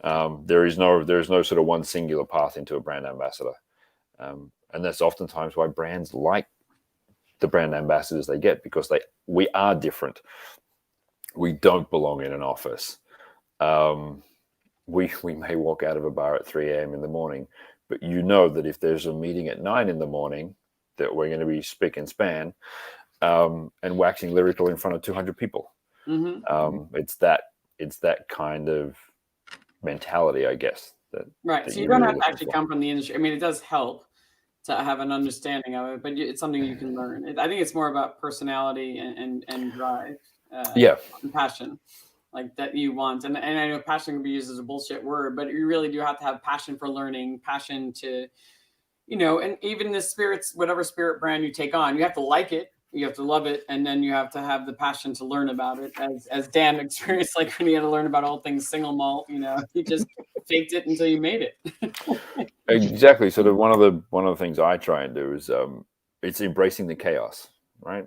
There is no sort of one singular path into a brand ambassador, and that's oftentimes why brands like the brand ambassadors they get, because we are different. We don't belong in an office. We may walk out of a bar at 3 a.m. in the morning, but you know that if there's a meeting at 9 in the morning, that we're going to be spick and span and waxing lyrical in front of 200 people. It's that kind of mentality, I guess. Right. So you don't have to actually come from the industry. I mean, it does help to have an understanding of it, but it's something you can learn. I think it's more about personality and drive. And passion. Like that you want, and I know passion can be used as a bullshit word, but you really do have to have passion for learning, passion to and even the spirits, whatever spirit brand you take on, you have to like it, you have to love it, and then you have to have the passion to learn about it. As Dan experienced, like when he had to learn about all things single malt, he just faked it until you made it. Exactly. Sort of one of the things I try and do is it's embracing the chaos, right?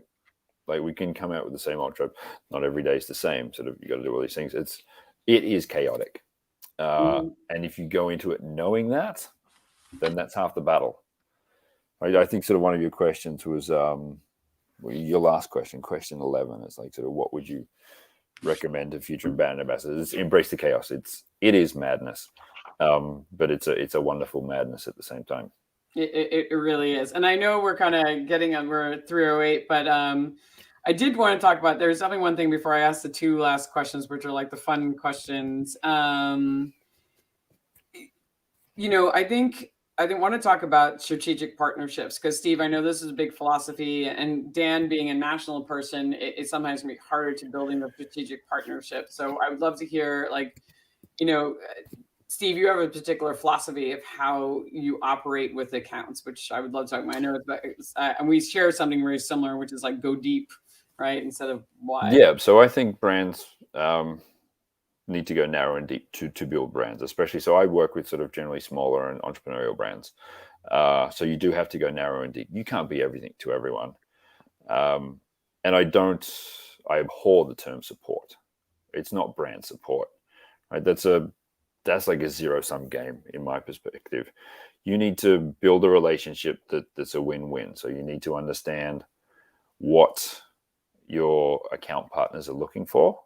Like we can come out with the same old trope. Not every day is the same. Sort of you got to do all these things. It is chaotic, and if you go into it knowing that, then that's half the battle. I think sort of one of your questions was your last question 11. It's like sort of what would you recommend to future brand ambassadors? It's embrace the chaos. It is madness, but it's a wonderful madness at the same time. It really is. And I know we're kind of we're at 3:08, but I did want to talk about, there's definitely one thing before I ask the two last questions, which are like the fun questions. I want to talk about strategic partnerships because, Steve, I know this is a big philosophy, and Dan, being a national person, it sometimes can be harder to building the strategic partnership. So I would love to hear, Steve, you have a particular philosophy of how you operate with accounts, which I would love to talk about. I know, and we share something very similar, which is like go deep, right, instead of wide. Yeah, so I think brands need to go narrow and deep to build brands, especially. So I work with sort of generally smaller and entrepreneurial brands. So you do have to go narrow and deep. You can't be everything to everyone. And I abhor the term support. It's not brand support, right? That's like a zero-sum game in my perspective. You need to build a relationship that's a win-win. So you need to understand what your account partners are looking for,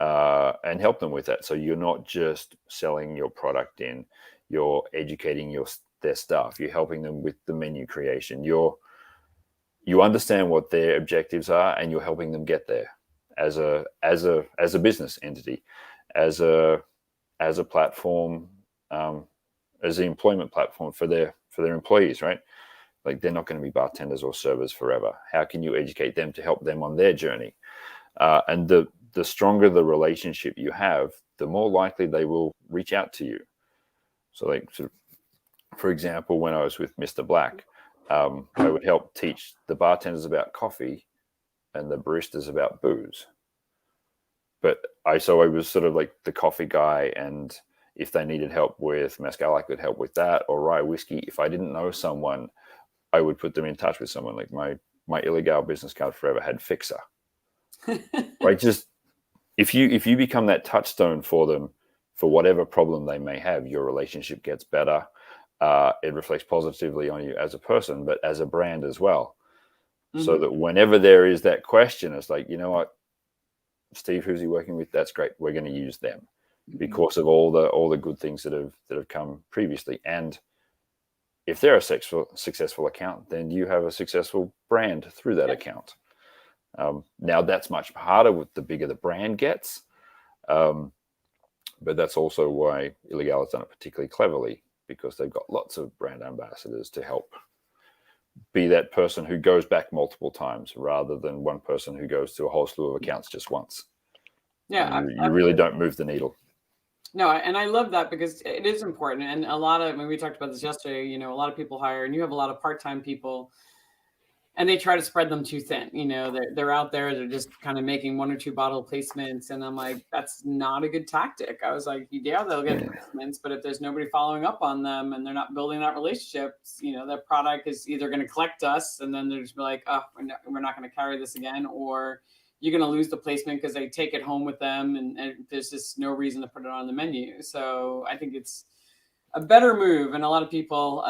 and help them with that. So you're not just selling your product in, you're educating their staff, you're helping them with the menu creation, you understand what their objectives are, and you're helping them get there as a business entity, as a platform, as the employment platform for their employees, right? Like they're not going to be bartenders or servers forever. How can you educate them to help them on their journey? And the stronger the relationship you have, the more likely they will reach out to you. So like, sort of, for example, when I was with Mr. Black, I would help teach the bartenders about coffee and the baristas about booze. But I was sort of like the coffee guy, and if they needed help with mezcal, I could help with that, or rye whiskey. If I didn't know someone, I would put them in touch with someone. Like my Ilegal business card forever had Fixer. Right? Just if you become that touchstone for them for whatever problem they may have, your relationship gets better. It reflects positively on you as a person, but as a brand as well. Mm-hmm. So that whenever there is that question, it's like, you know what, Steve, who's he working with? That's great. We're going to use them because of all the good things that have come previously. And if they're a successful account, then you have a successful brand through that account. Now that's much harder with the bigger the brand gets, but that's also why Ilegal has done it particularly cleverly, because they've got lots of brand ambassadors to help be that person who goes back multiple times rather than one person who goes to a whole slew of accounts just once. Yeah, you really don't move the needle. No, and I love that because it is important. And a lot of, when we talked about this yesterday, a lot of people hire, and you have a lot of part-time people, and they try to spread them too thin. They're out there, they're just kind of making one or two bottle placements. And I'm like, that's not a good tactic. I was like, yeah, they'll get placements, but if there's nobody following up on them and they're not building that relationship, that product is either going to collect us, and then they're just be like, oh, we're not going to carry this again, or you're going to lose the placement because they take it home with them, and there's just no reason to put it on the menu. So I think it's a better move. And a lot of people,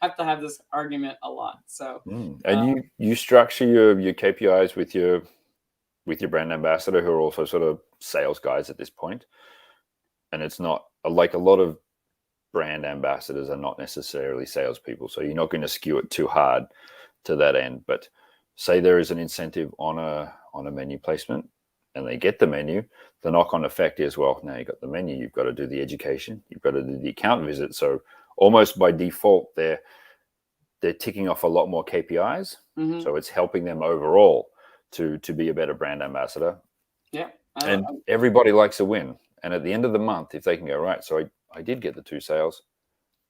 have to have this argument a lot. So, and you structure your KPIs with your brand ambassador, who are also sort of sales guys at this point. And it's not like a lot of brand ambassadors are not necessarily salespeople, so you're not going to skew it too hard to that end. But say there is an incentive on a menu placement, and they get the menu, the knock-on effect is, well, now you got the menu, you've got to do the education, you've got to do the account visit. So almost by default, they're ticking off a lot more KPIs. Mm-hmm. So it's helping them overall to be a better brand ambassador. Yeah. And everybody likes a win. And at the end of the month, if they can go, right, so I did get the 2 sales,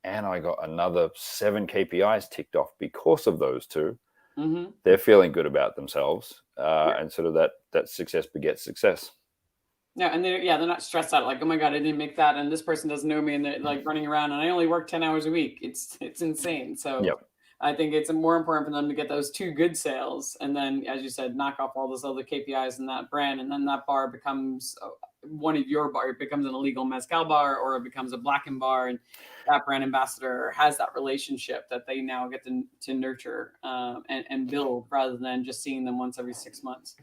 and I got another 7 KPIs ticked off because of those two. Mm-hmm. They're feeling good about themselves, and sort of that success begets success. Yeah, and they're not stressed out like, oh my god, I didn't make that, and this person doesn't know me, and they're like running around, and I only work 10 hours a week. It's insane. So Yep. I think it's more important for them to get those 2 good sales, and then, as you said, knock off all those other KPIs in that brand, and then that bar becomes one of your bar. It becomes an illegal mezcal bar, or it becomes a blackened bar, and that brand ambassador has that relationship that they now get to nurture and build, rather than just seeing them once every 6 months.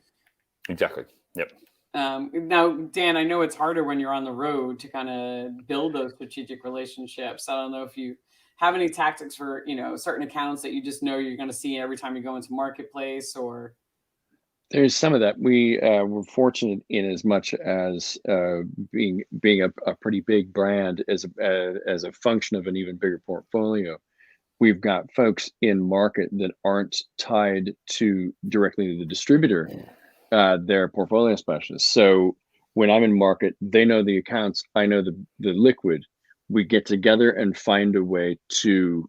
Exactly. Yep. Now, Dan, I know it's harder when you're on the road to kind of build those strategic relationships. I don't know if you have any tactics for, certain accounts that you just know you're going to see every time you go into marketplace, or. There's some of that. We were fortunate in as much as being a pretty big brand as a function of an even bigger portfolio. We've got folks in market that aren't tied directly to the distributor. They're portfolio specialists. So when I'm in market, they know the accounts, I know the liquid. We get together and find a way to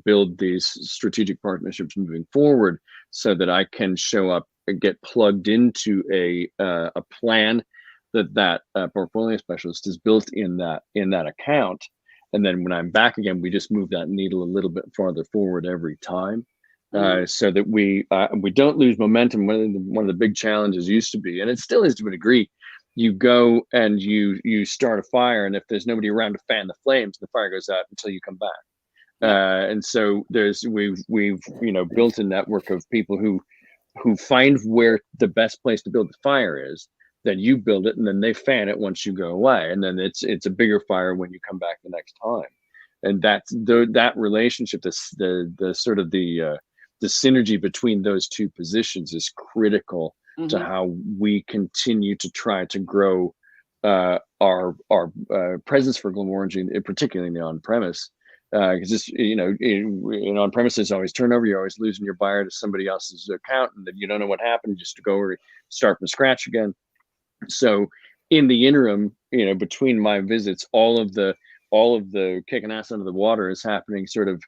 build these strategic partnerships moving forward, so that I can show up and get plugged into a plan that portfolio specialist is built in that account. And then when I'm back again, we just move that needle a little bit farther forward every time. So that we don't lose momentum. One of the big challenges used to be, and it still is to a degree, you go and you start a fire, and if there's nobody around to fan the flames, the fire goes out until you come back. And so we've built a network of people who find where the best place to build the fire is. Then you build it, and then they fan it once you go away, and then it's a bigger fire when you come back the next time. And that's that relationship, the sort of the synergy between those two positions is critical to how we continue to try to grow our presence for Glenmorangie, particularly in the on-premise. Because this, in on-premise, there's always turnover. You're always losing your buyer to somebody else's account, and then you don't know what happened. Just to go or start from scratch again. So in the interim, between my visits, all of the kicking ass under the water is happening sort of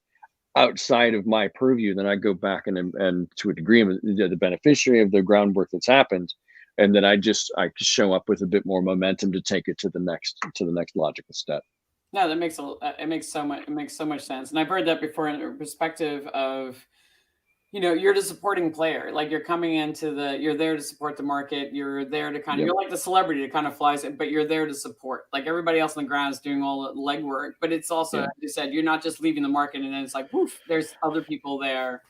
outside of my purview. Then I go back and to a degree, I'm the beneficiary of the groundwork that's happened, and then I show up with a bit more momentum to take it to the next logical step. No, that makes so much sense, and I've heard that before in the perspective of, you're the supporting player. Like, you're there to support the market. You're there to kind of, you're like the celebrity that kind of flies it, but you're there to support. Like, everybody else on the ground is doing all the legwork, but it's also, as you said, you're not just leaving the market and then it's like, woof, there's other people there.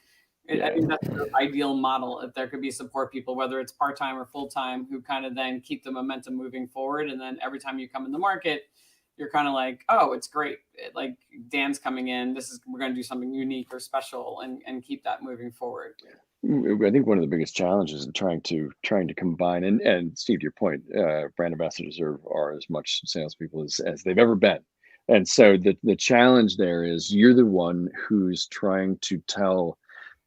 I think that's the ideal model. If there could be support people, whether it's part-time or full-time, who kind of then keep the momentum moving forward. And then every time you come in the market, you're kind of like, oh, it's great. Like, Dan's coming in. We're going to do something unique or special, and keep that moving forward. I think one of the biggest challenges in trying to combine, and Steve, to your point, brand ambassadors are as much salespeople as they've ever been. And so the challenge there is you're the one who's trying to tell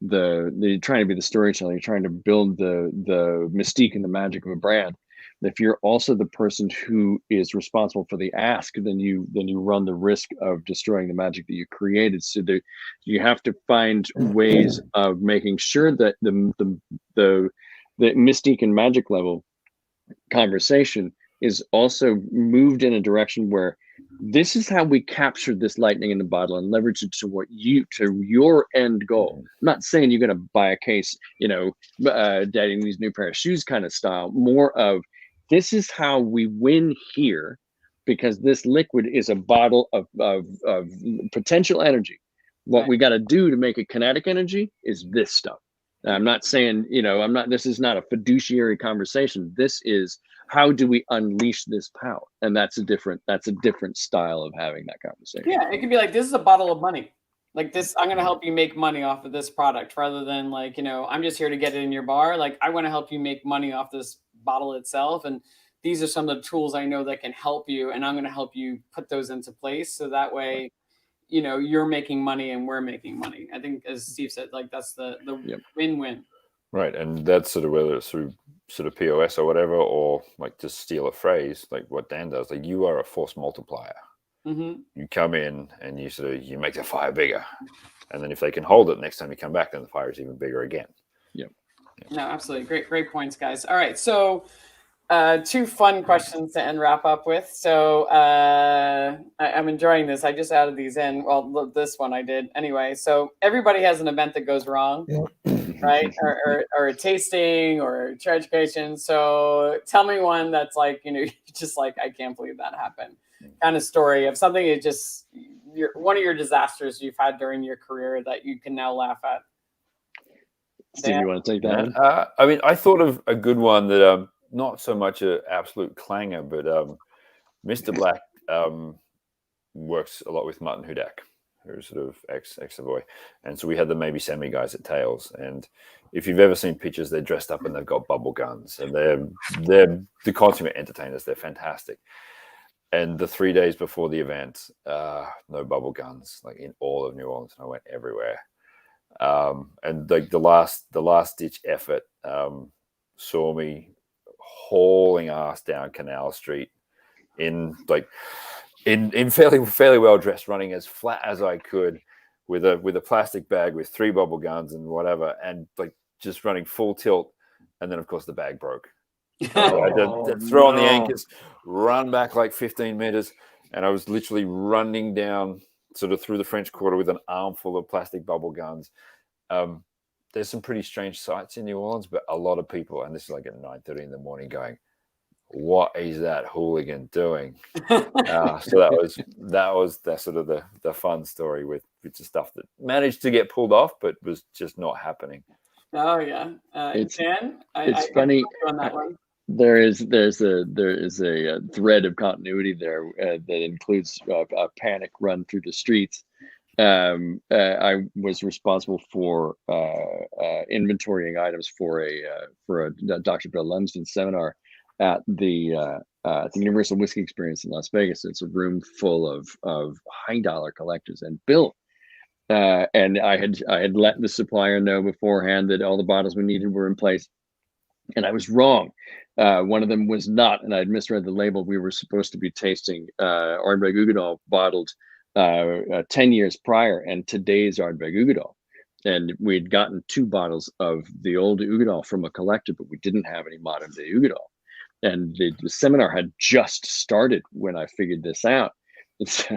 you're trying to be the storyteller. You're trying to build the mystique and the magic of a brand. If you're also the person who is responsible for the ask, then you run the risk of destroying the magic that you created. So you have to find ways of making sure that the mystique and magic level conversation is also moved in a direction where this is how we captured this lightning in the bottle and leverage it to your end goal. I'm not saying you're going to buy a case, dating these new pair of shoes kind of style. More of, this is how we win here, because this liquid is a bottle of potential energy. What we got to do to make it kinetic energy is this stuff. I'm not saying, this is not a fiduciary conversation. This is, how do we unleash this power? And that's a different style of having that conversation. Yeah, it could be like, this is a bottle of money. Like, this, I'm going to help you make money off of this product, rather than like, I'm just here to get it in your bar. Like, I want to help you make money off this bottle itself. And these are some of the tools I know that can help you. And I'm going to help you put those into place. So that way, you're making money and we're making money. I think, as Steve said, like, that's the win-win. Right. And that's sort of, whether it's through sort of POS or whatever, or like, just steal a phrase, like what Dan does, like, you are a force multiplier. You come in and you make the fire bigger, and then if they can hold it next time you come back, then the fire is even bigger again. Yep. No, absolutely. Great points, guys. All right. So two fun questions to end wrap up with. So I'm enjoying this. I just added these in. Well, this one I did anyway. So everybody has an event that goes wrong, right? Or a tasting or a education. So tell me one that's like, just like, I can't believe that happened kind of story of something that just, one of your disasters you've had during your career that you can now laugh at. Steve, you want to take that one? I mean, I thought of a good one that not so much an absolute clanger, but Mr. Black works a lot with Martin Hudak, who's sort of ex-Savoy. And so we had the Maybe Semi guys at Tails. And if you've ever seen pictures, they're dressed up and they've got bubble guns. And they're the consummate entertainers. They're fantastic. And the 3 days before the event, no bubble guns, like in all of New Orleans. And I went everywhere. And like the last ditch effort saw me hauling ass down Canal Street in fairly well dressed, running as flat as I could with a plastic bag with 3 bubble guns and whatever, and like just running full tilt. And then of course the bag broke. So I had to throw on the anchors, run back like 15 meters, and I was literally running down sort of through the French Quarter with an armful of plastic bubble guns. There's some pretty strange sights in New Orleans, but a lot of people, and this is like at 9:30 in the morning, going, "What is that hooligan doing?" So that was the sort of the fun story with the stuff that managed to get pulled off, but was just not happening. Oh yeah, Dan, it's funny. On that one. There is a thread of continuity there that includes a panic run through the streets. I was responsible for inventorying items for a Dr. Bill Lumsden seminar at the Universal Whisky Experience in Las Vegas. It's a room full of high dollar collectors, and Bill. And I had let the supplier know beforehand that all the bottles we needed were in place, and I was wrong. One of them was not, and I'd misread the label. We were supposed to be tasting Ardbeg Uigeadail bottled 10 years prior, and today's Ardbeg Uigeadail. And we'd gotten 2 bottles of the old Uigeadail from a collector, but we didn't have any modern day Uigeadail. And the seminar had just started when I figured this out. And so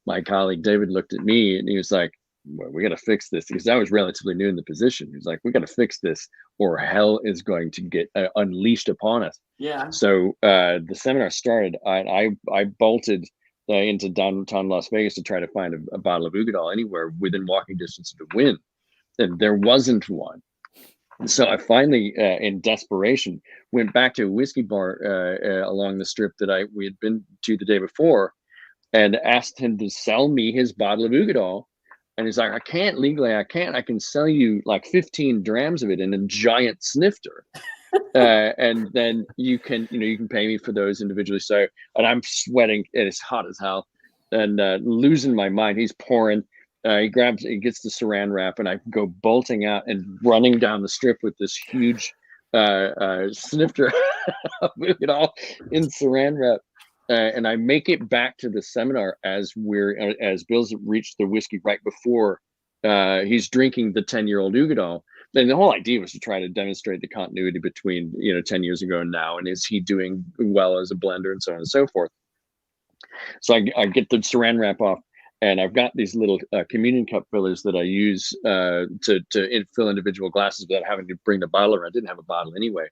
my colleague David looked at me and he was like, "Well, we got to fix this," because I was relatively new in the position. He was like, "We got to fix this, or hell is going to get unleashed upon us." Yeah. So the seminar started. I bolted into downtown Las Vegas to try to find a bottle of Uigeadail anywhere within walking distance of the Wynn, and there wasn't one. So I finally, in desperation, went back to a whiskey bar along the strip that we had been to the day before, and asked him to sell me his bottle of Uigeadail. And he's like, "I can't legally. I can't. I can sell you like 15 drams of it in a giant snifter, and then you can pay me for those individually." So, and I'm sweating. It is hot as hell, and losing my mind. He's pouring. He gets the saran wrap, and I go bolting out and running down the strip with this huge snifter of Uigeadail in saran wrap. And I make it back to the seminar as Bill's reached the whiskey right before he's drinking the 10-year-old Uigeadail. Then the whole idea was to try to demonstrate the continuity between 10 years ago and now, and is he doing well as a blender and so on and so forth. So I get the saran wrap off, and I've got these little communion cup fillers that I use to fill individual glasses without having to bring the bottle around. I didn't have a bottle anyway.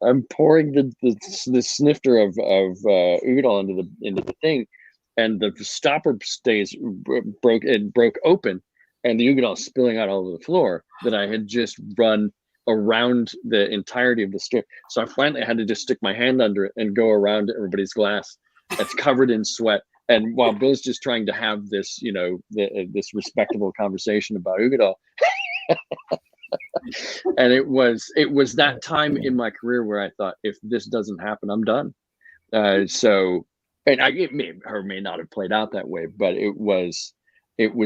I'm pouring the snifter of Uigeadail into the thing, and the stopper broke open, and the Uigeadail spilling out all over the floor that I had just run around the entirety of the strip. So I finally had to just stick my hand under it and go around everybody's glass. It's covered in sweat, and while Bill's just trying to have this this respectable conversation about Uigeadail. And it was that time in my career where I thought, if this doesn't happen, I'm done. So, and it may or may not have played out that way, but it was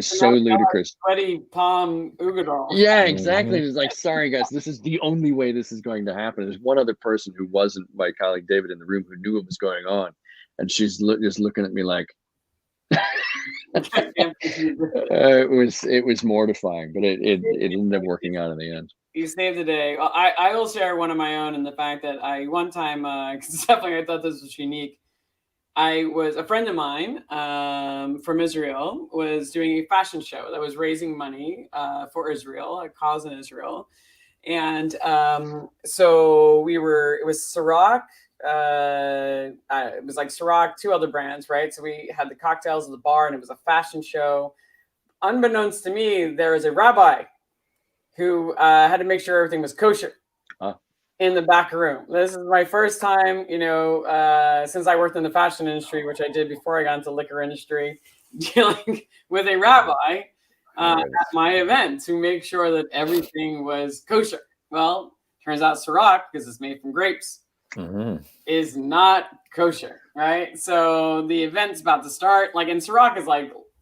so ludicrous. Sweaty palm Uigeadail. Yeah, exactly. It was like, sorry guys, this is the only way this is going to happen. There's one other person who wasn't my colleague David in the room who knew what was going on, and she's just looking at me like. It was mortifying, but it ended up working out in the end. You saved the day. Well, I will share one of my own in the fact that one time, definitely I thought this was unique. A friend of mine from Israel was doing a fashion show that was raising money for Israel, a cause in Israel. And so it was Ciroc. It was like Ciroc, 2 other brands, right? So we had the cocktails at the bar, and it was a fashion show. Unbeknownst to me, there was a rabbi who had to make sure everything was kosher in the back room. This is my first time, since I worked in the fashion industry, which I did before I got into the liquor industry, dealing with a rabbi at my event to make sure that everything was kosher. Well, turns out Ciroc, because it's made from grapes, is not kosher, right? So the event's about to start. And Ciroc is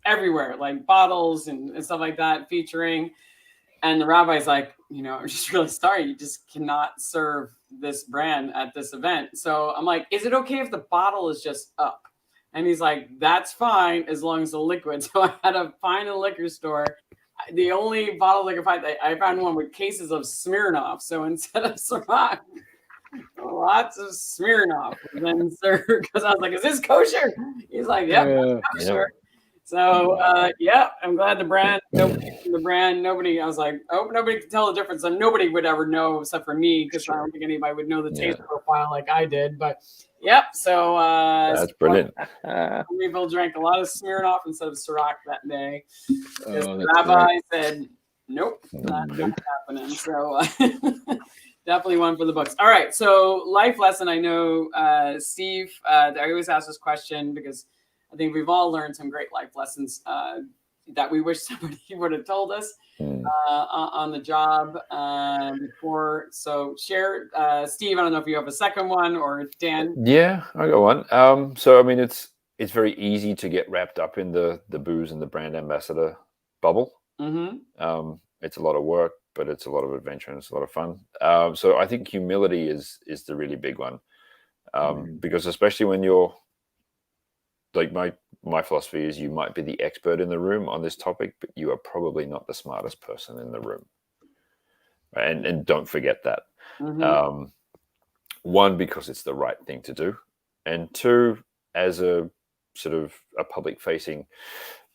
everywhere, bottles and stuff like that featuring. And the rabbi's like, I'm just really sorry. You just cannot serve this brand at this event. So I'm like, is it okay if the bottle is just up? And he's like, that's fine as long as the liquid. So I had to find a liquor store. The only bottle I could find, I found one with cases of Smirnoff. So instead of Ciroc, lots of Smirnoff. And then because I was like, is this kosher? He's like, yeah, kosher. So I'm glad the brand, nobody, I was like, nobody could tell the difference. And nobody would ever know except for me, because I don't think anybody would know the taste profile like I did. But so that's brilliant. People drank a lot of Smirnoff instead of Ciroc that day. The rabbi said, nope, not happening. So definitely one for the books. All right, so life lesson. I know, Steve, I always ask this question because I think we've all learned some great life lessons that we wish somebody would have told us on the job before. So share, Steve, I don't know if you have a second one, or Dan. Yeah, I got one. So, I mean, it's very easy to get wrapped up in the booze and the brand ambassador bubble. It's a lot of work, but it's a lot of adventure and it's a lot of fun. So I think humility is the really big one, because especially when you're, my philosophy is, you might be the expert in the room on this topic, but you are probably not the smartest person in the room. And don't forget that. One, because it's the right thing to do. And two, as a sort of a public facing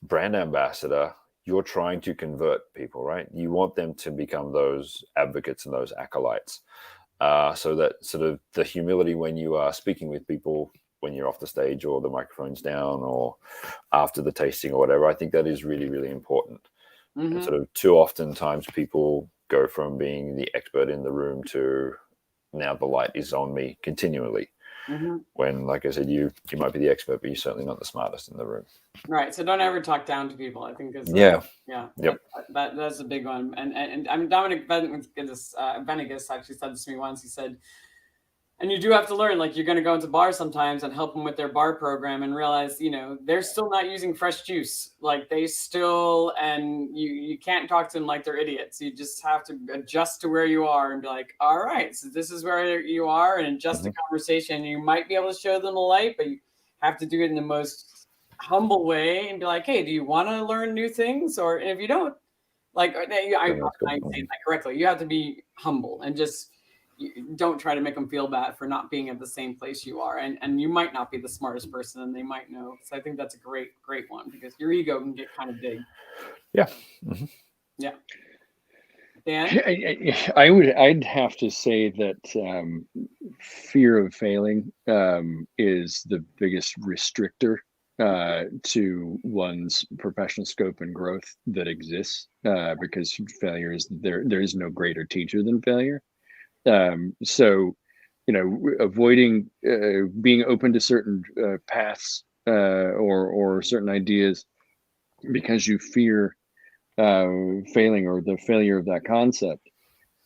brand ambassador, you're trying to convert people, right? You want them to become those advocates and those acolytes. So that sort of the humility when you are speaking with people, when you're off the stage or the microphone's down or after the tasting or whatever, I think that is really, really important. And sort of too often times people go from being the expert in the room to now the light is on me continually. When, like I said, you might be the expert, but you're certainly not the smartest in the room. Right. So don't ever talk down to people, I think. That's a big one. And I mean, Dominic Venegas actually said this to me once. He said, and you do have to learn, you're going to go into bars sometimes and help them with their bar program and realize, they're still not using fresh juice. They still, and you can't talk to them like they're idiots. You just have to adjust to where you are and be like, all right, so this is where you are, and adjust the conversation. You might be able to show them the light, but you have to do it in the most humble way and be like, hey, do you want to learn new things? Or if you don't, I say that correctly, you have to be humble and just, don't try to make them feel bad for not being at the same place you are. And you might not be the smartest person and they might know. So I think that's a great one, because your ego can get kind of big. Yeah. Yeah. Dan? I'd have to say that fear of failing is the biggest restrictor to one's professional scope and growth that exists, because failure is there is no greater teacher than failure. So, avoiding being open to certain paths or certain ideas because you fear failing or the failure of that concept.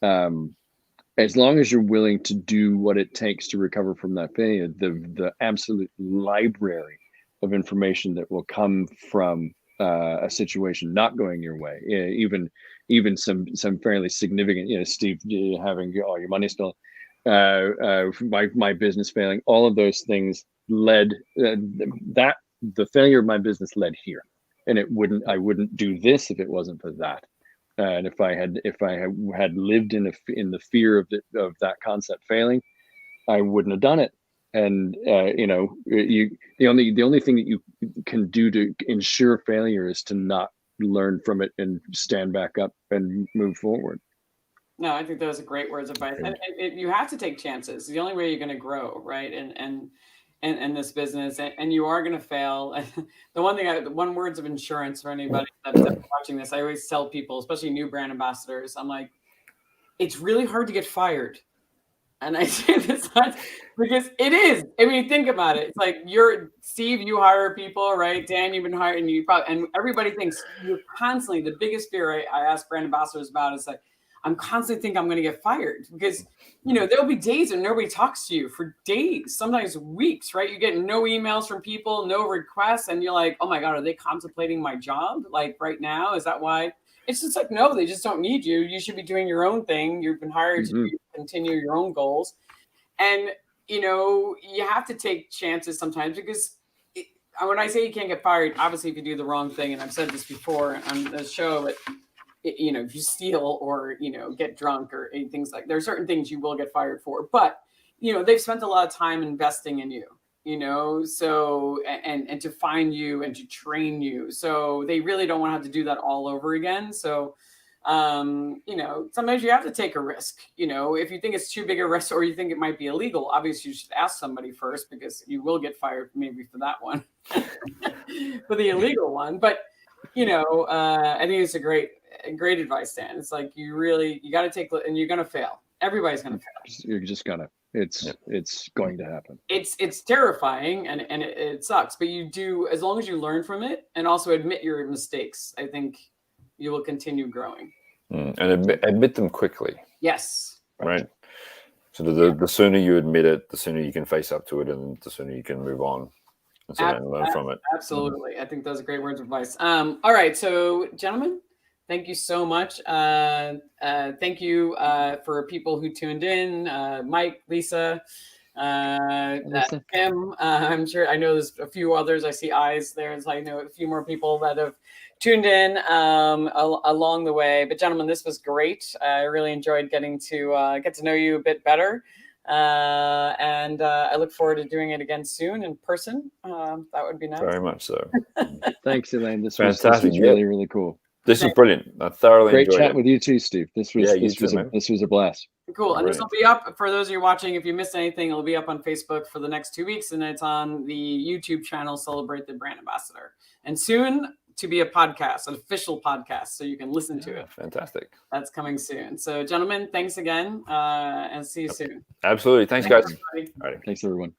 As long as you're willing to do what it takes to recover from that failure, the absolute library of information that will come from a situation not going your way, even some fairly significant, Steve, having all your money still, my business failing, all of those things led that the failure of my business led here, and I wouldn't do this if it wasn't for that. And if I had lived in the fear of that concept failing, I wouldn't have done it. And the only thing that you can do to ensure failure is to not learn from it and stand back up and move forward. No, I think those are great words of advice. And you have to take chances. It's the only way you're going to grow, right? And this business, and you are going to fail. The one words of insurance for anybody that's watching this, I always tell people, especially new brand ambassadors, I'm like, it's really hard to get fired. And I say this because it is. I mean, think about it. It's like Steve, you hire people, right? Dan, you've been hiring, and everybody thinks you're constantly, the biggest fear I ask brand ambassadors about is like, I'm constantly thinking I'm going to get fired because, there'll be days when nobody talks to you for days, sometimes weeks, right? You get no emails from people, no requests. And you're like, oh my God, are they contemplating my job? Like right now, is that why? It's just like, no, they just don't need you. You should be doing your own thing. You've been hired to continue your own goals. And, you have to take chances sometimes because when I say you can't get fired, obviously if you do the wrong thing, and I've said this before on the show, but if you steal or, get drunk or things like, there are certain things you will get fired for, but, they've spent a lot of time investing in you, so, and to find you and to train you. So they really don't want to have to do that all over again. So, sometimes you have to take a risk, if you think it's too big a risk or you think it might be illegal, obviously you should ask somebody first because you will get fired maybe for that one, for the illegal one. But, I think it's a great advice, Dan. It's like, you got to take, and you're going to fail. Everybody's going to fail. You're just gonna, it's going to happen. It's terrifying and it sucks, but you do, as long as you learn from it and also admit your mistakes, I think you will continue growing. And admit them quickly. Yes. Right. So the sooner you admit it, the sooner you can face up to it, and the sooner you can move on and learn from it. Absolutely. I think those are great words of advice. All right. So, gentlemen, thank you so much. Thank you for people who tuned in. Mike, Lisa, Tim. I'm sure I know there's a few others. I see eyes there. So I know a few more people that have tuned in along the way. But gentlemen, this was great. I really enjoyed getting to get to know you a bit better. And I look forward to doing it again soon in person. That would be nice. Very much so. Thanks, Elaine. This fantastic. Was really, really cool. This is brilliant. I thoroughly enjoyed it. Great chat with you too, Steve. This was a blast. Cool. And this will be up for those of you watching. If you missed anything, it'll be up on Facebook for the next 2 weeks, and it's on the YouTube channel Celebrate the Brand Ambassador. And soon to be a podcast, an official podcast, so you can listen to it. Fantastic. That's coming soon. So, gentlemen, thanks again, and see you soon. Absolutely. Thanks guys. All right. Thanks, everyone.